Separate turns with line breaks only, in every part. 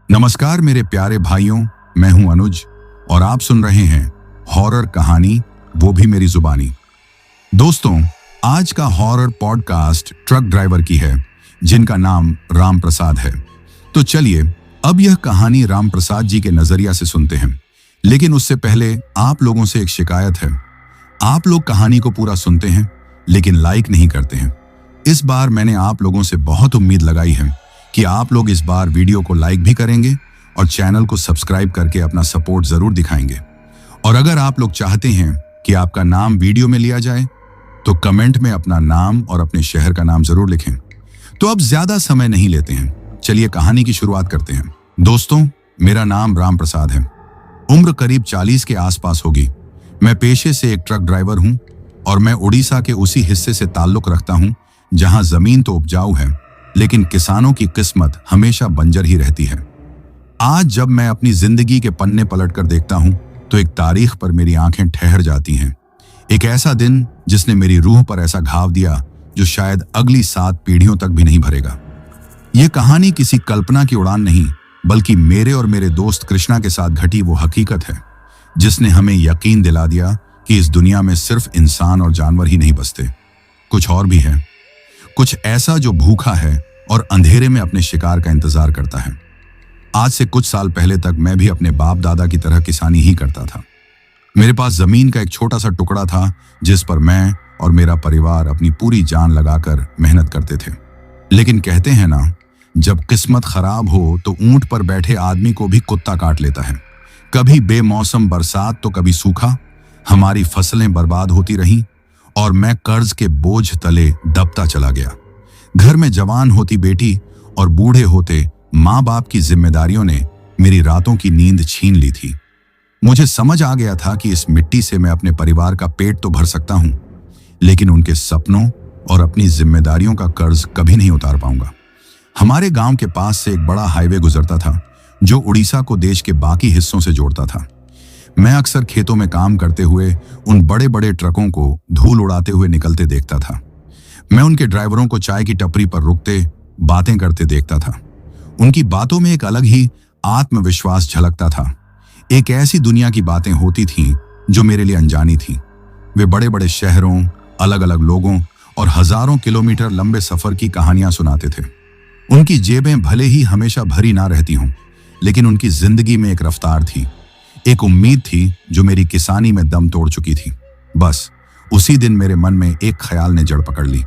नमस्कार मेरे प्यारे भाइयों, मैं हूं अनुज और आप सुन रहे हैं हॉरर कहानी, वो भी मेरी जुबानी। दोस्तों, आज का हॉरर पॉडकास्ट ट्रक ड्राइवर की है जिनका नाम राम प्रसाद है। तो चलिए अब यह कहानी राम प्रसाद जी के नजरिया से सुनते हैं। लेकिन उससे पहले आप लोगों से एक शिकायत है। आप लोग कहानी को पूरा सुनते हैं लेकिन लाइक नहीं करते हैं। इस बार मैंने आप लोगों से बहुत उम्मीद लगाई है कि आप लोग इस बार वीडियो को लाइक भी करेंगे और चैनल को सब्सक्राइब करके अपना सपोर्ट जरूर दिखाएंगे। और अगर आप लोग चाहते हैं कि आपका नाम वीडियो में लिया जाए तो कमेंट में अपना नाम और अपने शहर का नाम जरूर लिखें। तो अब ज्यादा समय नहीं लेते हैं, चलिए कहानी की शुरुआत करते हैं। दोस्तों, मेरा नाम राम प्रसाद है। उम्र करीब 40 के आसपास होगी। मैं पेशे से एक ट्रक ड्राइवर हूं और मैं उड़ीसा के उसी हिस्से से ताल्लुक रखता हूं जहां जमीन तो उपजाऊ है लेकिन किसानों की किस्मत हमेशा बंजर ही रहती है। आज जब मैं अपनी जिंदगी के पन्ने पलटकर देखता हूं तो एक तारीख पर मेरी आंखें ठहर जाती हैं। एक ऐसा दिन जिसने मेरी रूह पर ऐसा घाव दिया जो शायद अगली 7 पीढ़ियों तक भी नहीं भरेगा। यह कहानी किसी कल्पना की उड़ान नहीं बल्कि मेरे और मेरे दोस्त कृष्णा के साथ घटी वो हकीकत है जिसने हमें यकीन दिला दिया कि इस दुनिया में सिर्फ इंसान और जानवर ही नहीं बसते, कुछ और भी है। कुछ ऐसा जो भूखा है और अंधेरे में अपने शिकार का इंतजार करता है। आज से कुछ साल पहले तक मैं भी अपने बाप दादा की तरह किसानी ही करता था। मेरे पास जमीन का एक छोटा सा टुकड़ा था जिस पर मैं और मेरा परिवार अपनी पूरी जान लगाकर मेहनत करते थे। लेकिन कहते हैं ना, जब किस्मत खराब हो तो ऊंट पर बैठे आदमी को भी कुत्ता काट लेता है। कभी बेमौसम बरसात तो कभी सूखा। हमारी फसलें बर्बाद होती रहीं और मैं कर्ज के बोझ तले दबता चला गया। घर में जवान होती बेटी और बूढ़े होते माँ बाप की जिम्मेदारियों ने मेरी रातों की नींद छीन ली थी। मुझे समझ आ गया था कि इस मिट्टी से मैं अपने परिवार का पेट तो भर सकता हूं लेकिन उनके सपनों और अपनी जिम्मेदारियों का कर्ज कभी नहीं उतार पाऊंगा। हमारे गांव के पास से एक बड़ा हाईवे गुजरता था जो उड़ीसा को देश के बाकी हिस्सों से जोड़ता था। मैं अक्सर खेतों में काम करते हुए उन बड़े बड़े ट्रकों को धूल उड़ाते हुए निकलते देखता था। मैं उनके ड्राइवरों को चाय की टपरी पर रुकते बातें करते देखता था। उनकी बातों में एक अलग ही आत्मविश्वास झलकता था। एक ऐसी दुनिया की बातें होती थीं जो मेरे लिए अनजानी थीं। वे बड़े बड़े शहरों, अलग अलग लोगों और हजारों किलोमीटर लंबे सफर की कहानियां सुनाते थे। उनकी जेबें भले ही हमेशा भरी ना रहती हों लेकिन उनकी जिंदगी में एक रफ्तार थी, एक उम्मीद थी जो मेरी किसानी में दम तोड़ चुकी थी। बस उसी दिन मेरे मन में एक ख्याल ने जड़ पकड़ ली।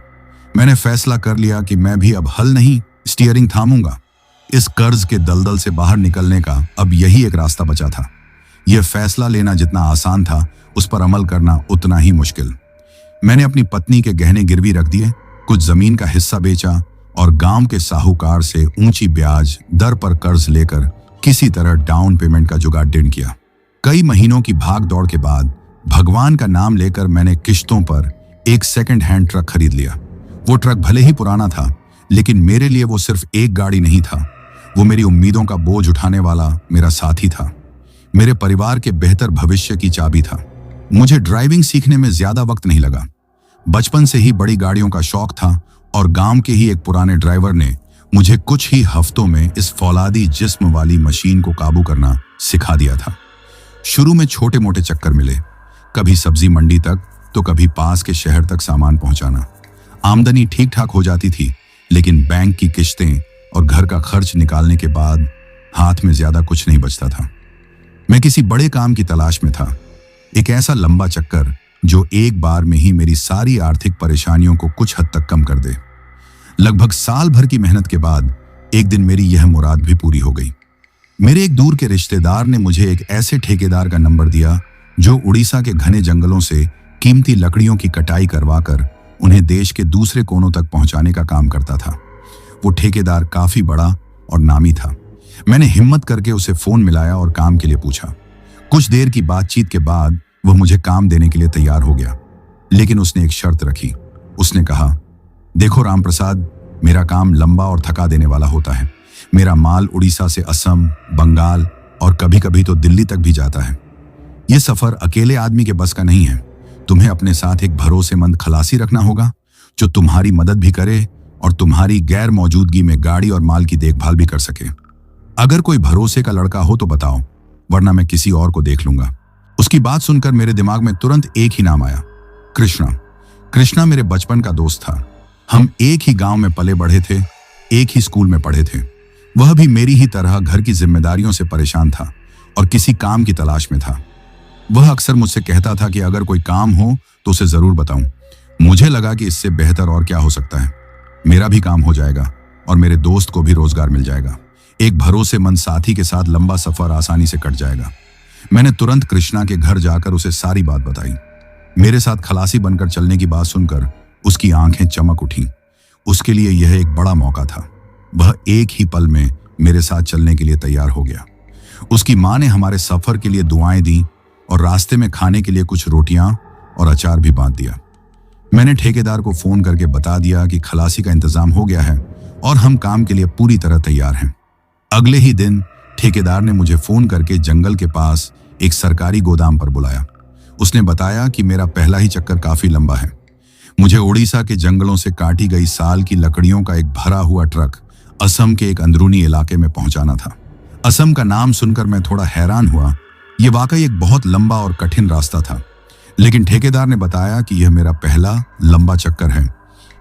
मैंने फैसला कर लिया कि मैं भी अब हल नहीं स्टीयरिंग थामूंगा। इस कर्ज के दलदल से बाहर निकलने का अब यही एक रास्ता बचा था। यह फैसला लेना जितना आसान था उस पर अमल करना उतना ही मुश्किल। मैंने अपनी पत्नी के गहने गिरवी रख दिए, कुछ जमीन का हिस्सा बेचा और गांव के साहूकार से ऊंची ब्याज दर पर कर्ज लेकर किसी तरह डाउन पेमेंट का जुगाड़ किया। कई महीनों की भाग दौड़ के बाद भगवान का नाम लेकर मैंने किश्तों पर एक सेकंड हैंड ट्रक खरीद लिया। वो ट्रक भले ही पुराना था लेकिन मेरे लिए वो सिर्फ एक गाड़ी नहीं था, वो मेरी उम्मीदों का बोझ उठाने वाला मेरा साथी था, मेरे परिवार के बेहतर भविष्य की चाबी था। मुझे ड्राइविंग सीखने में ज्यादा वक्त नहीं लगा। बचपन से ही बड़ी गाड़ियों का शौक था और गांव के ही एक पुराने ड्राइवर ने मुझे कुछ ही हफ्तों में इस फौलादी जिस्म वाली मशीन को काबू करना सिखा दिया था। शुरू में छोटे मोटे चक्कर मिले, कभी सब्जी मंडी तक तो कभी पास के शहर तक सामान पहुंचाना। आमदनी ठीक ठाक हो जाती थी लेकिन बैंक की किश्तें और घर का खर्च निकालने के बाद हाथ में ज्यादा कुछ नहीं बचता था। मैं किसी बड़े काम की तलाश में था, एक ऐसा लंबा चक्कर जो एक बार में ही मेरी सारी आर्थिक परेशानियों को कुछ हद तक कम कर दे। लगभग साल भर की मेहनत के बाद एक दिन मेरी यह मुराद भी पूरी हो गई। मेरे एक दूर के रिश्तेदार ने मुझे एक ऐसे ठेकेदार का नंबर दिया जो उड़ीसा के घने जंगलों से कीमती लकड़ियों की कटाई करवाकर उन्हें देश के दूसरे कोनों तक पहुंचाने का काम करता था। वो ठेकेदार काफी बड़ा और नामी था। मैंने हिम्मत करके उसे फोन मिलाया और काम के लिए पूछा। कुछ देर की बातचीत के बाद वह मुझे काम देने के लिए तैयार हो गया लेकिन उसने एक शर्त रखी। उसने कहा, देखो राम प्रसाद, मेरा काम लंबा और थका देने वाला होता है। मेरा माल उड़ीसा से असम, बंगाल और कभी कभी तो दिल्ली तक भी जाता है। यह सफर अकेले आदमी के बस का नहीं है। तुम्हें अपने साथ एक भरोसेमंद खलासी रखना होगा जो तुम्हारी मदद भी करे और तुम्हारी गैर मौजूदगी में गाड़ी और माल की देखभाल भी कर सके। अगर कोई भरोसे का लड़का हो तो बताओ, वरना मैं किसी और को देख लूंगा। उसकी बात सुनकर मेरे दिमाग में तुरंत एक ही नाम आया, कृष्णा। कृष्णा मेरे बचपन का दोस्त था। हम एक ही गांव में पले बढ़े थे, एक ही स्कूल में पढ़े थे। वह भी मेरी ही तरह घर की जिम्मेदारियों से परेशान था और किसी काम की तलाश में था। वह अक्सर मुझसे कहता था कि अगर कोई काम हो तो उसे जरूर बताऊं। मुझे लगा कि इससे बेहतर और क्या हो सकता है। मेरा भी काम हो जाएगा और मेरे दोस्त को भी रोजगार मिल जाएगा। एक भरोसेमंद साथी के साथ लंबा सफर आसानी से कट जाएगा। मैंने तुरंत कृष्णा के घर जाकर उसे सारी बात बताई। मेरे साथ खलासी बनकर चलने की बात सुनकर उसकी आंखें चमक उठी। उसके लिए यह एक बड़ा मौका था। वह एक ही पल में मेरे साथ चलने के लिए तैयार हो गया। उसकी मां ने हमारे सफर के लिए दुआएं दी और रास्ते में खाने के लिए कुछ रोटियां और अचार भी बांट दिया। मैंने ठेकेदार को फोन करके बता दिया कि खलासी का इंतजाम हो गया है और हम काम के लिए पूरी तरह तैयार हैं। अगले ही दिन ठेकेदार ने मुझे फोन करके जंगल के पास एक सरकारी गोदाम पर बुलाया। उसने बताया कि मेरा पहला ही चक्कर काफी लंबा है। मुझे उड़ीसा के जंगलों से काटी गई साल की लकड़ियों का एक भरा हुआ ट्रक असम के एक अंदरूनी इलाके में पहुंचाना था। असम का नाम सुनकर मैं थोड़ा हैरान हुआ। यह वाकई एक बहुत लंबा और कठिन रास्ता था, लेकिन ठेकेदार ने बताया कि यह मेरा पहला लंबा चक्कर है,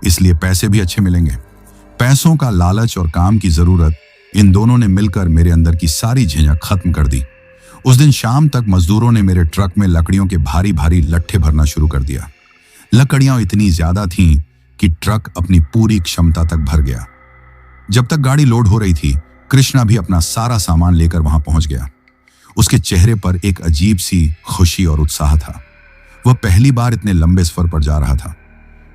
इसलिए पैसे भी अच्छे मिलेंगे। पैसों का लालच और काम की जरूरत, इन दोनों ने मिलकर मेरे अंदर की सारी झिझक खत्म कर दी। उस दिन शाम तक मजदूरों ने मेरे ट्रक में लकड़ियों के भारी भारी लट्ठे भरना शुरू कर दिया। लकड़ियां इतनी ज्यादा थीं कि ट्रक अपनी पूरी क्षमता तक भर गया। जब तक गाड़ी लोड हो रही थी, कृष्णा भी अपना सारा सामान लेकर वहां पहुंच गया। उसके चेहरे पर एक अजीब सी खुशी और उत्साह था। वह पहली बार इतने लंबे सफर पर जा रहा था।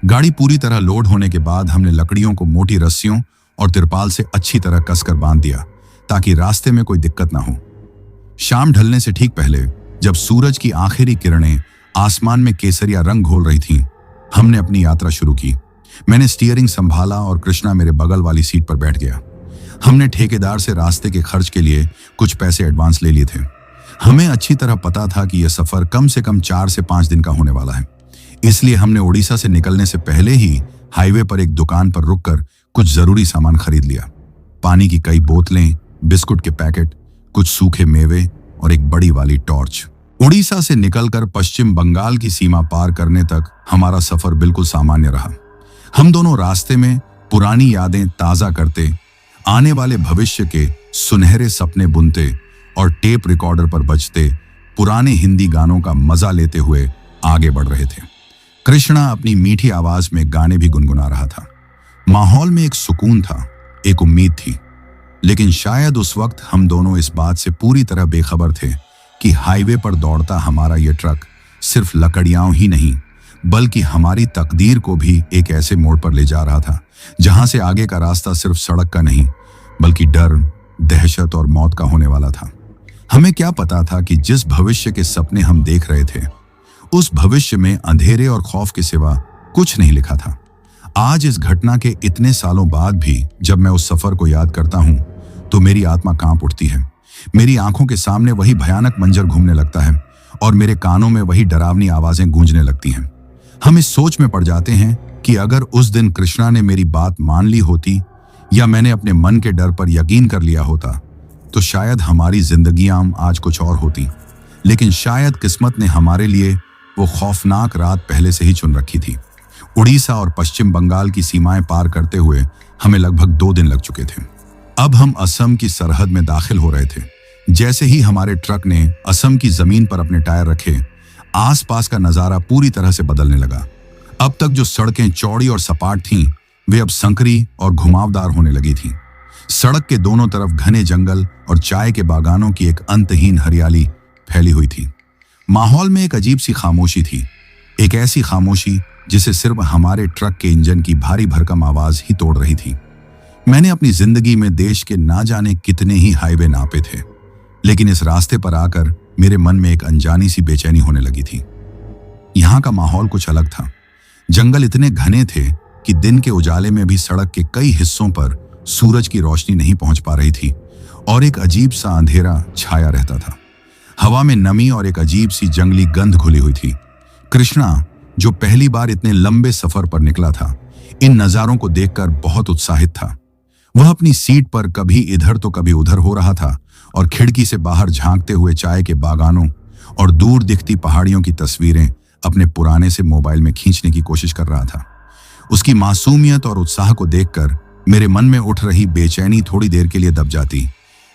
गाड़ी पूरी तरह लोड होने के बाद हमने लकड़ियों को मोटी रस्सियों और तिरपाल से अच्छी तरह कसकर बांध दिया ताकि रास्ते में कोई दिक्कत ना हो। शाम ढलने से ठीक पहले, जब सूरज की आखिरी किरणें आसमान में केसरिया रंग घोल रही थीं, हमने अपनी यात्रा शुरू की। मैंने स्टीयरिंग संभाला और कृष्णा मेरे बगल वाली सीट पर बैठ गया। हमने ठेकेदार से रास्ते के खर्च के लिए कुछ पैसे एडवांस ले लिए थे। हमें अच्छी तरह पता था कि यह सफर कम से कम 4 से 5 दिन का होने वाला है, इसलिए हमने उड़ीसा से निकलने से पहले ही हाईवे पर एक दुकान पर रुककर कुछ जरूरी सामान खरीद लिया। पानी की कई बोतलें, बिस्कुट के पैकेट, कुछ सूखे मेवे और एक बड़ी वाली टॉर्च। उड़ीसा से निकलकर पश्चिम बंगाल की सीमा पार करने तक हमारा सफर बिल्कुल सामान्य रहा। हम दोनों रास्ते में पुरानी यादें ताजा करते, आने वाले भविष्य के सुनहरे सपने बुनते और टेप रिकॉर्डर पर बजते पुराने हिंदी गानों का मजा लेते हुए आगे बढ़ रहे थे। कृष्णा अपनी मीठी आवाज में गाने भी गुनगुना रहा था। माहौल में एक सुकून था, एक उम्मीद थी। लेकिन शायद उस वक्त हम दोनों इस बात से पूरी तरह बेखबर थे कि हाईवे पर दौड़ता हमारा यह ट्रक सिर्फ लकड़ियां ही नहीं, बल्कि हमारी तकदीर को भी एक ऐसे मोड़ पर ले जा रहा था जहां से आगे का रास्ता सिर्फ सड़क का नहीं, बल्कि डर, दहशत और मौत का होने वाला था। हमें क्या पता था कि जिस भविष्य के सपने हम देख रहे थे, उस भविष्य में अंधेरे और खौफ के सिवा कुछ नहीं लिखा था। आज इस घटना के इतने सालों बाद भी जब मैं उस सफर को याद करता हूं तो मेरी आत्मा कांप उठती है। मेरी आंखों के सामने वही भयानक मंजर घूमने लगता है और मेरे कानों में वही डरावनी आवाजें गूंजने लगती हैं। हम इस सोच में पड़ जाते हैं कि अगर उस दिन कृष्णा ने मेरी बात मान ली होती या मैंने अपने मन के डर पर यकीन कर लिया होता तो शायद हमारी जिंदगियां आज कुछ और होती। लेकिन शायद किस्मत ने हमारे लिए वो खौफनाक रात पहले से ही चुन रखी थी। उड़ीसा और पश्चिम बंगाल की सीमाएं पार करते हुए हमें लगभग 2 दिन लग चुके थे। अब हम असम की सरहद में दाखिल हो रहे थे। जैसे ही हमारे ट्रक ने असम की जमीन पर अपने टायर रखे, आसपास का नजारा पूरी तरह से बदलने लगा। अब तक जो सड़कें चौड़ी और सपाट थीं, वे अब संकरी और घुमावदार होने लगी थीं। सड़क के दोनों तरफ घने जंगल और चाय के बागानों की एक अंतहीन हरियाली फैली हुई थी। माहौल में एक अजीब सी खामोशी थी, एक ऐसी खामोशी जिसे सिर्फ हमारे ट्रक के इंजन की भारी भरकम आवाज ही तोड़ रही थी। मैंने अपनी जिंदगी में देश के ना जाने कितने ही हाईवे नापे थे, लेकिन इस रास्ते पर आकर मेरे मन में एक अनजानी सी बेचैनी होने लगी थी। यहाँ का माहौल कुछ अलग था। जंगल इतने घने थे कि दिन के उजाले में भी सड़क के कई हिस्सों पर सूरज की रोशनी नहीं पहुंच पा रही थी और एक अजीब सा अंधेरा छाया रहता था। हवा में नमी और एक अजीब सी जंगली गंध घुली हुई थी। कृष्णा, जो पहली बार इतने लंबे सफर पर निकला था, इन नजारों को देखकर बहुत उत्साहित था। वह अपनी सीट पर कभी इधर तो कभी उधर हो रहा था और खिड़की से बाहर झांकते हुए चाय के बागानों और दूर दिखती पहाड़ियों की तस्वीरें अपने पुराने से मोबाइल में खींचने की कोशिश कर रहा था। उसकी मासूमियत और उत्साह को देखकर मेरे मन में उठ रही बेचैनी थोड़ी देर के लिए दब जाती,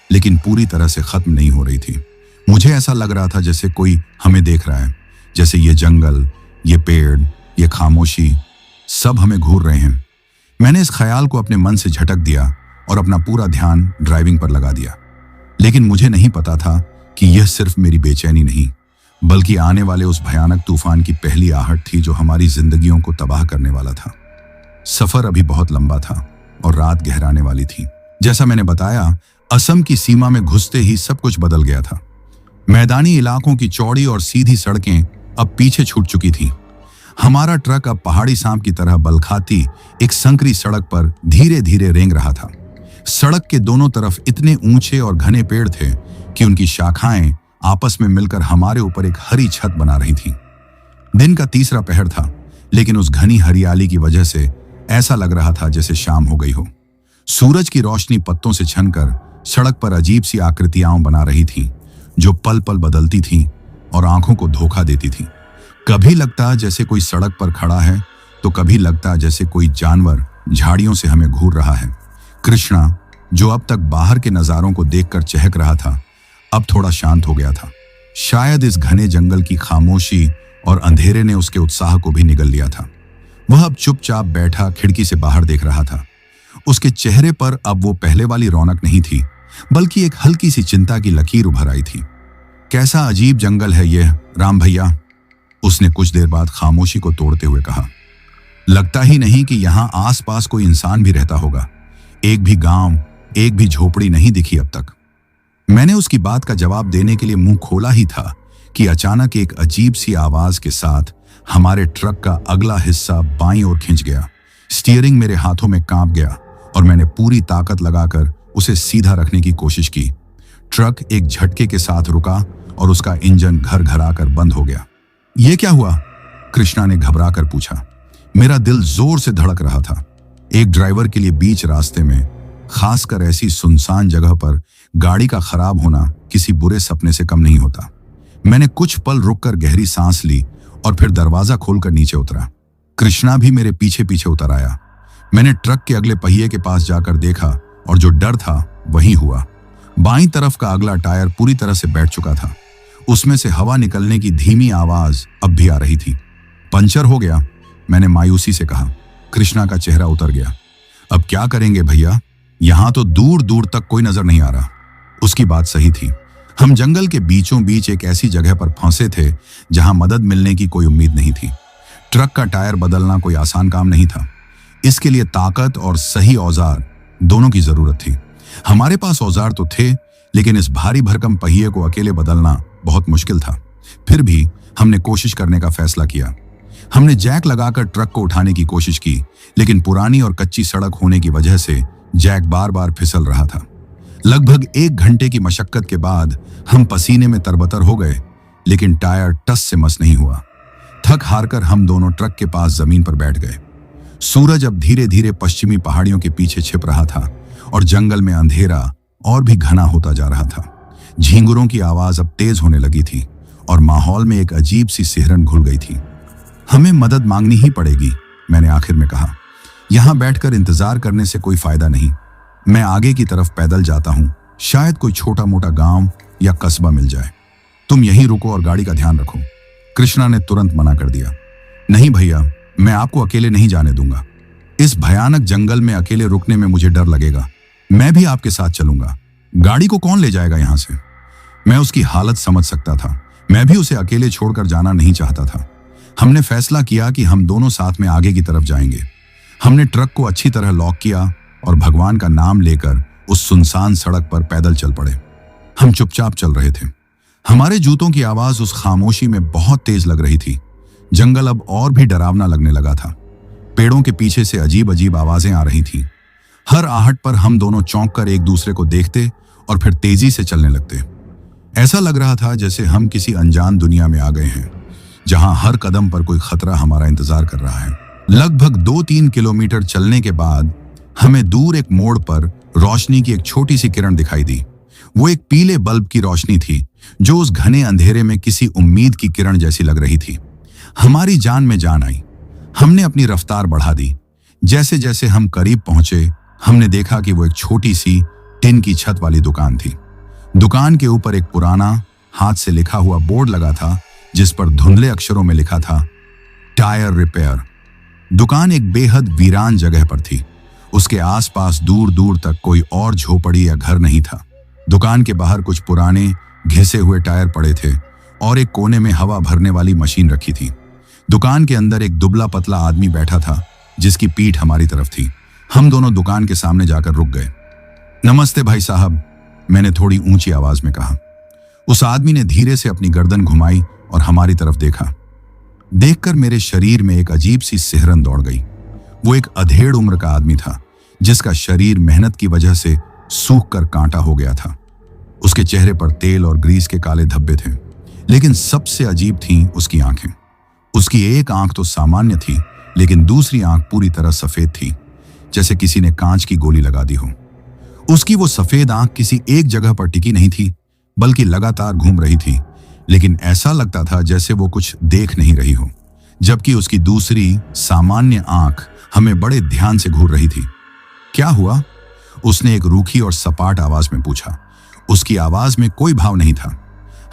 लेकिन पूरी तरह से खत्म नहीं हो रही थी। मुझे ऐसा लग रहा था जैसे कोई हमें देख रहा है, जैसे ये जंगल, ये पेड़, ये खामोशी सब हमें घूर रहे हैं। मैंने इस ख्याल को अपने मन से झटक दिया और अपना पूरा ध्यान ड्राइविंग पर लगा दिया। लेकिन मुझे नहीं पता था कि यह सिर्फ मेरी बेचैनी नहीं, बल्कि आने वाले उस भयानक तूफान की पहली आहट थी जो हमारी जिंदगियों को तबाह करने वाला था। सफर अभी बहुत लंबा था और रात गहराने वाली थी। जैसा मैंने बताया, असम की सीमा में घुसते ही सब कुछ बदल गया था। मैदानी इलाकों की चौड़ी और सीधी सड़कें अब पीछे छूट चुकी थीं। हमारा ट्रक अब पहाड़ी सांप की तरह बल खाती एक संकरी सड़क पर धीरे धीरे रेंग रहा था। सड़क के दोनों तरफ इतने ऊंचे और घने पेड़ थे कि उनकी शाखाएं आपस में मिलकर हमारे ऊपर एक हरी छत बना रही थीं। दिन का तीसरा पहर था, लेकिन उस घनी हरियाली की वजह से ऐसा लग रहा था जैसे शाम हो गई हो। सूरज की रोशनी पत्तों से छनकर सड़क पर अजीब सी आकृतियां बना रही थीं, जो पल पल बदलती थीं और आंखों को धोखा देती थीं। कभी लगता जैसे कोई सड़क पर खड़ा है, तो कभी लगता जैसे कोई जानवर झाड़ियों से हमें घूर रहा है। कृष्णा, जो अब तक बाहर के नजारों को देखकर चहक रहा था, अब थोड़ा शांत हो गया था। शायद इस घने जंगल की खामोशी और अंधेरे ने उसके उत्साह को भी निगल लिया था। वह अब चुपचाप बैठा खिड़की से बाहर देख रहा था। उसके चेहरे पर अब वो पहले वाली रौनक नहीं थी, बल्कि एक हल्की सी चिंता की लकीर उभर आई थी। कैसा अजीब जंगल है यह, राम भैया, उसने कुछ देर बाद खामोशी को तोड़ते हुए कहा। लगता ही नहीं कि यहाँ आसपास कोई इंसान भी रहता होगा। एक भी गांव, एक भी झोपड़ी नहीं दिखी अब तक। मैंने उसकी बात का जवाब देने के लिए मुंह खोला ही था कि अचानक एक अजीब सी आवाज के साथ हमारे ट्रक का अगला हिस्सा बाईं ओर खिंच गया। स्टीयरिंग मेरे हाथों में कांप गया और मैंने पूरी ताकत लगाकर उसे सीधा रखने की कोशिश की। ट्रक एक झटके के साथ रुका और उसका इंजन घर घराकर बंद हो गया। यह क्या हुआ? कृष्णा ने घबरा कर पूछा। मेरा दिल जोर से धड़क रहा था। एक ड्राइवर के लिए बीच रास्ते में, खासकर ऐसी सुनसान जगह पर, गाड़ी का खराब होना किसी बुरे सपने से कम नहीं होता। मैंने कुछ पल रुककर गहरी सांस ली और फिर दरवाजा खोलकर नीचे उतरा। कृष्णा भी मेरे पीछे पीछे उतर आया। मैंने ट्रक के अगले पहिए के पास जाकर देखा और जो डर था वही हुआ। बाईं तरफ का अगला टायर पूरी तरह से बैठ चुका था। उसमें से हवा निकलने की धीमी आवाज अब भी आ रही थी। पंचर हो गया, मैंने मायूसी से कहा। कृष्णा का चेहरा उतर गया। अब क्या करेंगे भैया, यहां तो दूर दूर तक कोई नजर नहीं आ रहा। उसकी बात सही थी। हम जंगल के बीचों बीच एक ऐसी जगह पर फंसे थे जहां मदद मिलने की कोई उम्मीद नहीं थी। ट्रक का टायर बदलना कोई आसान काम नहीं था। इसके लिए ताकत और सही औजार दोनों की जरूरत थी। हमारे पास औजार तो थे, लेकिन इस भारी भरकम पहिए को अकेले बदलना बहुत मुश्किल था। फिर भी हमने कोशिश करने का फैसला किया। हमने जैक लगाकर ट्रक को उठाने की कोशिश की, लेकिन पुरानी और कच्ची सड़क होने की वजह से जैक बार बार फिसल रहा था। लगभग 1 घंटे की मशक्कत के बाद हम पसीने में तरबतर हो गए, लेकिन टायर टस से मस नहीं हुआ। थक हारकर हम दोनों ट्रक के पास जमीन पर बैठ गए। सूरज अब धीरे धीरे पश्चिमी पहाड़ियों के पीछे छिप रहा था और जंगल में अंधेरा और भी घना होता जा रहा था। झींगुरों की आवाज अब तेज होने लगी थी और माहौल में एक अजीब सी सिहरन घुल गई थी। हमें मदद मांगनी ही पड़ेगी, मैंने आखिर में कहा। यहां बैठकर इंतजार करने से कोई फायदा नहीं। मैं आगे की तरफ पैदल जाता हूं, शायद कोई छोटा मोटा गांव या कस्बा मिल जाए। तुम यहीं रुको और गाड़ी का ध्यान रखो। कृष्णा ने तुरंत मना कर दिया। नहीं भैया, मैं आपको अकेले नहीं जाने दूंगा। इस भयानक जंगल में अकेले रुकने में मुझे डर लगेगा। मैं भी आपके साथ चलूंगा। गाड़ी को कौन ले जाएगा यहां से? मैं उसकी हालत समझ सकता था। मैं भी उसे अकेले छोड़कर जाना नहीं चाहता था। हमने फैसला किया कि हम दोनों साथ में आगे की तरफ जाएंगे। हमने ट्रक को अच्छी तरह लॉक किया और भगवान का नाम लेकर उस सुनसान सड़क पर पैदल चल पड़े। हम चुपचाप चल रहे थे। हमारे जूतों की आवाज उस खामोशी में बहुत तेज लग रही थी। जंगल अब और भी डरावना लगने लगा था। पेड़ों के पीछे से अजीब अजीब आवाजें आ रही थीं। हर आहट पर हम दोनों चौंक कर एक दूसरे को देखते और फिर तेजी से चलने लगते। ऐसा लग रहा था जैसे हम किसी अनजान दुनिया में आ गए हैं, जहां हर कदम पर कोई खतरा हमारा इंतजार कर रहा है। लगभग 2-3 किलोमीटर चलने के बाद हमें दूर एक मोड़ पर रोशनी की एक छोटी सी किरण दिखाई दी। वो एक पीले बल्ब की रोशनी थी जो उस घने अंधेरे में किसी उम्मीद की किरण जैसी लग रही थी। हमारी जान में जान आई। हमने अपनी रफ्तार बढ़ा दी। जैसे जैसे हम करीब पहुंचे, हमने देखा कि वो एक छोटी सी टिन की छत वाली दुकान थी। दुकान के ऊपर एक पुराना हाथ से लिखा हुआ बोर्ड लगा था जिस पर धुंधले अक्षरों में लिखा था टायर रिपेयर। दुकान एक बेहद वीरान जगह पर थी। उसके आसपास दूर दूर तक कोई और झोपड़ी या घर नहीं था। दुकान के बाहर कुछ पुराने घिसे हुए टायर पड़े थे और एक कोने में हवा भरने वाली मशीन रखी थी। दुकान के अंदर एक दुबला पतला आदमी बैठा था जिसकी पीठ हमारी तरफ थी। हम दोनों दुकान के सामने जाकर रुक गए। नमस्ते भाई साहब, मैंने थोड़ी ऊंची आवाज में कहा। उस आदमी ने धीरे से अपनी गर्दन घुमाई और हमारी तरफ देखा। देखकर मेरे शरीर में एक अजीब सी सिहरन दौड़ गई। वो एक अधेड़ उम्र का आदमी था जिसका शरीर मेहनत की वजह से सूख कर कांटा हो गया था। उसके चेहरे पर तेल और ग्रीस के काले धब्बे थे, लेकिन सबसे अजीब थीं उसकी आंखें। उसकी एक आंख तो सामान्य थी, लेकिन दूसरी आंख पूरी तरह सफेद थी, जैसे किसी ने कांच की गोली लगा दी हो। उसकी वो सफेद आंख किसी एक जगह पर टिकी नहीं थी, बल्कि लगातार घूम रही थी, लेकिन ऐसा लगता था जैसे वो कुछ देख नहीं रही हो। जबकि उसकी दूसरी सामान्य आंख हमें बड़े ध्यान से घूर रही थी। क्या हुआ? उसने एक रूखी और सपाट आवाज में पूछा। उसकी आवाज में कोई भाव नहीं था।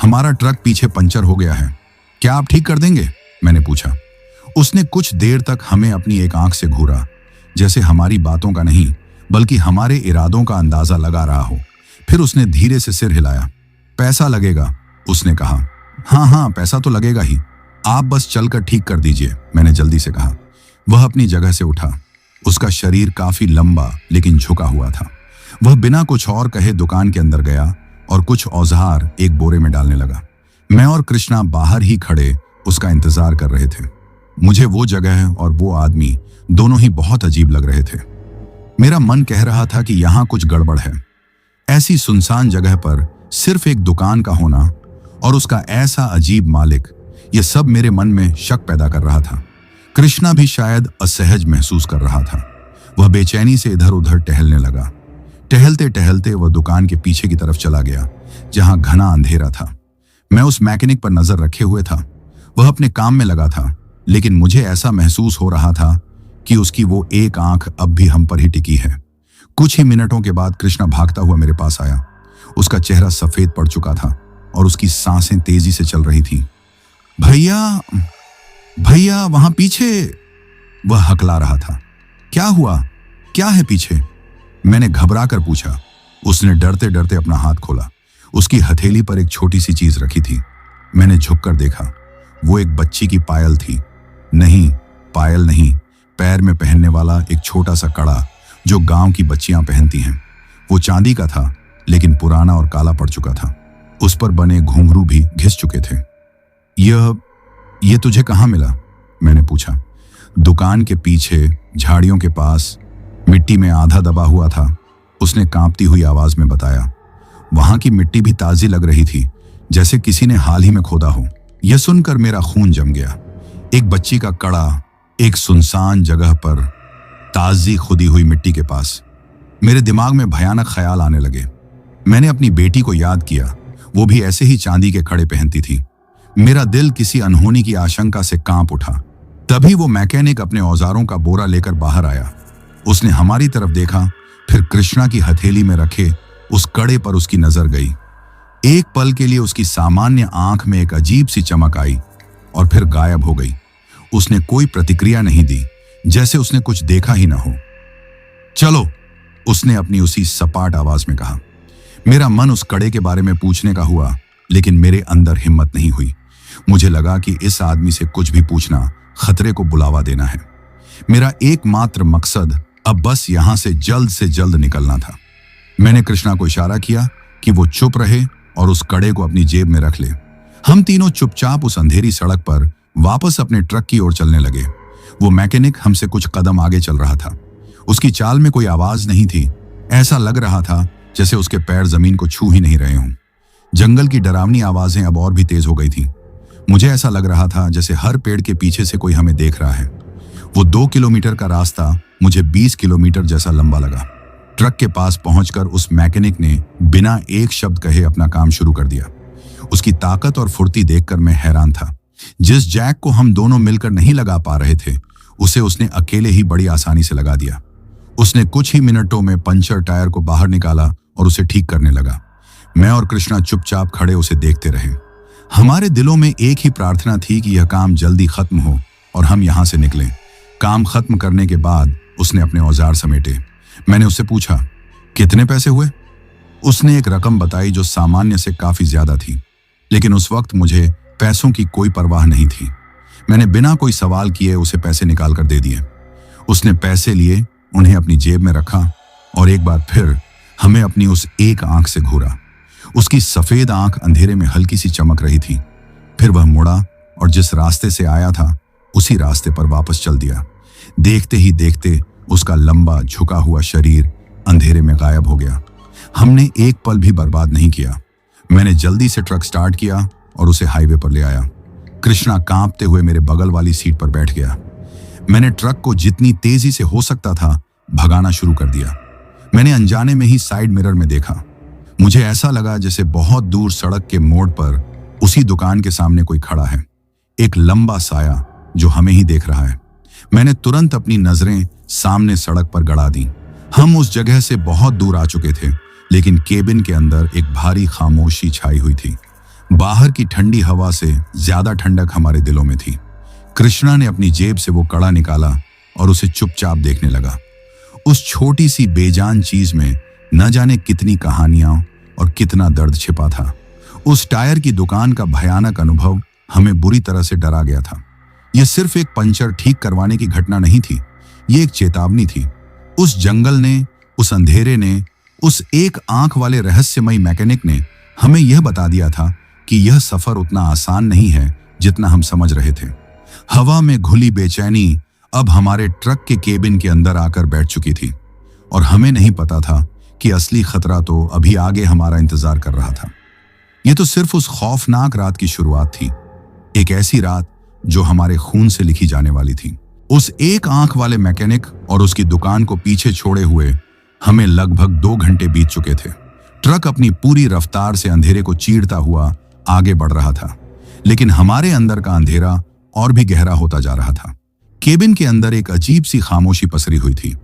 हमारा ट्रक पीछे पंचर हो गया है, क्या आप ठीक कर देंगे? मैंने पूछा। उसने कुछ देर तक हमें अपनी एक आंख से घूरा, जैसे हमारी बातों का नहीं बल्कि हमारे इरादों का अंदाजा लगा रहा हो। फिर उसने धीरे से सिर हिलाया। पैसा लगेगा, उसने कहा। हाँ, पैसा तो लगेगा ही, आप बस चलकर ठीक कर दीजिए, मैंने जल्दी से कहा। वह अपनी जगह से उठा। उसका शरीर काफी लंबा लेकिन झुका हुआ था। वह बिना कुछ और कहे दुकान के अंदर गया और कुछ औजार एक बोरे में डालने लगा। मैं और कृष्णा बाहर ही खड़े उसका इंतजार कर रहे थे। मुझे वो जगह और वो आदमी दोनों ही बहुत अजीब लग रहे थे। मेरा मन कह रहा था कि यहाँ कुछ गड़बड़ है। ऐसी सुनसान जगह पर सिर्फ एक दुकान का होना और उसका ऐसा अजीब मालिक, यह सब मेरे मन में शक पैदा कर रहा था। कृष्णा भी शायद असहज महसूस कर रहा था। वह बेचैनी से इधर उधर टहलने लगा। टहलते टहलते वह दुकान के पीछे की तरफ चला गया, जहां घना अंधेरा था। मैं उस मैकेनिक पर नजर रखे हुए था। वह अपने काम में लगा था, लेकिन मुझे ऐसा महसूस हो रहा था कि उसकी वो एक आंख अब भी हम पर ही टिकी है। कुछ ही मिनटों के बाद कृष्णा भागता हुआ मेरे पास आया। उसका चेहरा सफेद पड़ चुका था और उसकी सांसें तेजी से चल रही थीं। भैया, भैया, वहां पीछे, वह हकला रहा था। क्या हुआ? क्या है पीछे? मैंने घबरा कर पूछा। उसने डरते डरते अपना हाथ खोला। उसकी हथेली पर एक छोटी सी चीज रखी थी। मैंने झुककर देखा। वो एक बच्ची की पायल थी। नहीं, पायल नहीं, पैर में पहनने वाला एक छोटा सा कड़ा जो गांव की बच्चियां पहनती हैं। वो चांदी का था, लेकिन पुराना और काला पड़ चुका था। उस पर बने घुंघरू भी घिस चुके थे। ये तुझे कहाँ मिला? मैंने पूछा। दुकान के पीछे झाड़ियों के पास मिट्टी में आधा दबा हुआ था, उसने कांपती हुई आवाज में बताया। वहां की मिट्टी भी ताजी लग रही थी, जैसे किसी ने हाल ही में खोदा हो। यह सुनकर मेरा खून जम गया। एक बच्ची का कड़ा एक सुनसान जगह पर, ताजी खुदी हुई मिट्टी के पास। मेरे दिमाग में भयानक ख्याल आने लगे। मैंने अपनी बेटी को याद किया। वो भी ऐसे ही चांदी के कड़े पहनती थी। मेरा दिल किसी अनहोनी की आशंका से कांप उठा। तभी वो मैकेनिक अपने औजारों का बोरा लेकर बाहर आया। उसने हमारी तरफ देखा, फिर कृष्णा की हथेली में रखे उस कड़े पर उसकी नजर गई। एक पल के लिए उसकी सामान्य आंख में एक अजीब सी चमक आई और फिर गायब हो गई। उसने कोई प्रतिक्रिया नहीं दी, जैसे उसने कुछ देखा ही ना हो। चलो, उसने अपनी उसी सपाट आवाज में कहा। मेरा मन उस कड़े के बारे में पूछने का हुआ, लेकिन मेरे अंदर हिम्मत नहीं हुई। मुझे लगा कि इस आदमी से कुछ भी पूछना खतरे को बुलावा देना है। मेरा एकमात्र मकसद अब बस यहां से जल्द निकलना था। मैंने कृष्णा को इशारा किया कि वो चुप रहे और उस कड़े को अपनी जेब में रख ले। हम तीनों चुपचाप उस अंधेरी सड़क पर वापस अपने ट्रक की ओर चलने लगे। वो मैकेनिक हमसे कुछ कदम आगे चल रहा था। उसकी चाल में कोई आवाज नहीं थी। ऐसा लग रहा था जैसे उसके पैर जमीन को छू ही नहीं रहे हों। जंगल की डरावनी आवाजें अब और भी तेज हो गई थीं। मुझे ऐसा लग रहा था जैसे हर पेड़ के पीछे से कोई हमें देख रहा है। वो 2 किलोमीटर का रास्ता मुझे 20 किलोमीटर जैसा लंबा लगा। ट्रक के पास पहुंचकर उस मैकेनिक ने बिना एक शब्द कहे अपना काम शुरू कर दिया। उसकी ताकत और फुर्ती देखकर मैं हैरान था। जिस जैक को हम दोनों मिलकर नहीं लगा पा रहे थे, उसे उसने अकेले ही बड़ी आसानी से लगा दिया। उसने कुछ ही मिनटों में पंचर टायर को बाहर निकाला और उसे ठीक करने लगा। मैं और कृष्णा चुपचाप खड़े उसे देखते रहे। हमारे दिलों में एक ही प्रार्थना थी कि यह काम जल्दी खत्म हो और हम यहां से निकलें। काम खत्म करने के बाद उसने अपने औजार समेटे। मैंने उससे पूछा, कितने पैसे हुए? उसने एक रकम बताई जो सामान्य से काफी ज्यादा थी, लेकिन उस वक्त मुझे पैसों की कोई परवाह नहीं थी। मैंने बिना कोई सवाल किए उसे पैसे निकाल कर दे दिए। उसने पैसे लिए, उन्हें अपनी जेब में रखा और एक बार फिर हमें अपनी उस एक आंख से घूरा। उसकी सफेद आंख अंधेरे में हल्की सी चमक रही थी। फिर वह मुड़ा और जिस रास्ते से आया था उसी रास्ते पर वापस चल दिया। देखते ही देखते उसका लंबा झुका हुआ शरीर अंधेरे में गायब हो गया। हमने एक पल भी बर्बाद नहीं किया। मैंने जल्दी से ट्रक स्टार्ट किया और उसे हाईवे पर ले आया। कृष्णा कांपते हुए मेरे बगल वाली सीट पर बैठ गया। मैंने ट्रक को जितनी तेजी से हो सकता था भगाना शुरू कर दिया। मैंने अनजाने में ही साइड मिरर में देखा। मुझे ऐसा लगा जैसे बहुत दूर सड़क के मोड़ पर उसी दुकान के सामने कोई खड़ा है, एक लंबा साया जो हमें ही देख रहा है। मैंने तुरंत अपनी नजरें सामने सड़क पर गड़ा दी। हम उस जगह से बहुत दूर आ चुके थे, लेकिन केबिन के अंदर एक भारी खामोशी छाई हुई थी। बाहर की ठंडी हवा से ज्यादा ठंडक हमारे दिलों में थी। कृष्णा ने अपनी जेब से वो कड़ा निकाला और उसे चुपचाप देखने लगा। उस छोटी सी बेजान चीज में न जाने कितनी कहानियां और कितना दर्द छिपा था। उस टायर की दुकान का भयानक अनुभव हमें बुरी तरह से डरा गया था। यह सिर्फ एक पंचर ठीक करवाने की घटना नहीं थी, ये एक चेतावनी थी। उस जंगल ने, उस अंधेरे ने, उस एक आंख वाले रहस्यमयी मैकेनिक ने हमें यह बता दिया था कि यह सफर उतना आसान नहीं है जितना हम समझ रहे थे। हवा में घुली बेचैनी अब हमारे ट्रक के केबिन के अंदर आकर बैठ चुकी थी और हमें नहीं पता था कि असली खतरा तो अभी आगे हमारा इंतजार कर रहा था। यह तो सिर्फ उस खौफनाक रात की शुरुआत थी, एक ऐसी रात जो हमारे खून से लिखी जाने वाली थी। उस एक आंख वाले मैकेनिक और उसकी दुकान को पीछे छोड़े हुए हमें लगभग 2 घंटे बीत चुके थे। ट्रक अपनी पूरी रफ्तार से अंधेरे को चीरता हुआ आगे बढ़ रहा था, लेकिन हमारे अंदर का अंधेरा और भी गहरा होता जा रहा था। केबिन के अंदर एक अजीब सी खामोशी पसरी हुई थी,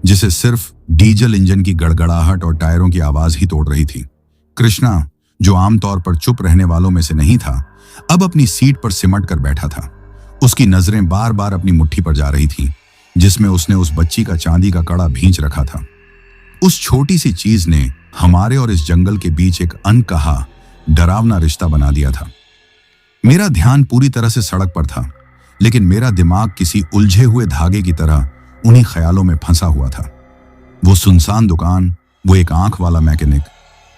जिसे सिर्फ डीजल इंजन की गड़गड़ाहट और टायरों की आवाज ही तोड़ रही थी। कृष्णा, जो आमतौर पर चुप रहने वालों में से नहीं था, अब अपनी सीट पर सिमट कर बैठा था। उसकी नजरें बार बार अपनी मुट्ठी पर जा रही थी, जिसमें उसने उस बच्ची का चांदी का कड़ा भींच रखा था। उस छोटी सी चीज ने हमारे और इस जंगल के बीच एक अनकहा डरावना रिश्ता बना दिया था। मेरा ध्यान पूरी तरह से सड़क पर था, लेकिन मेरा दिमाग किसी उलझे हुए धागे की तरह उन्हीं ख्यालों में फंसा हुआ था। वो सुनसान दुकान, वो एक आंख वाला मैकेनिक,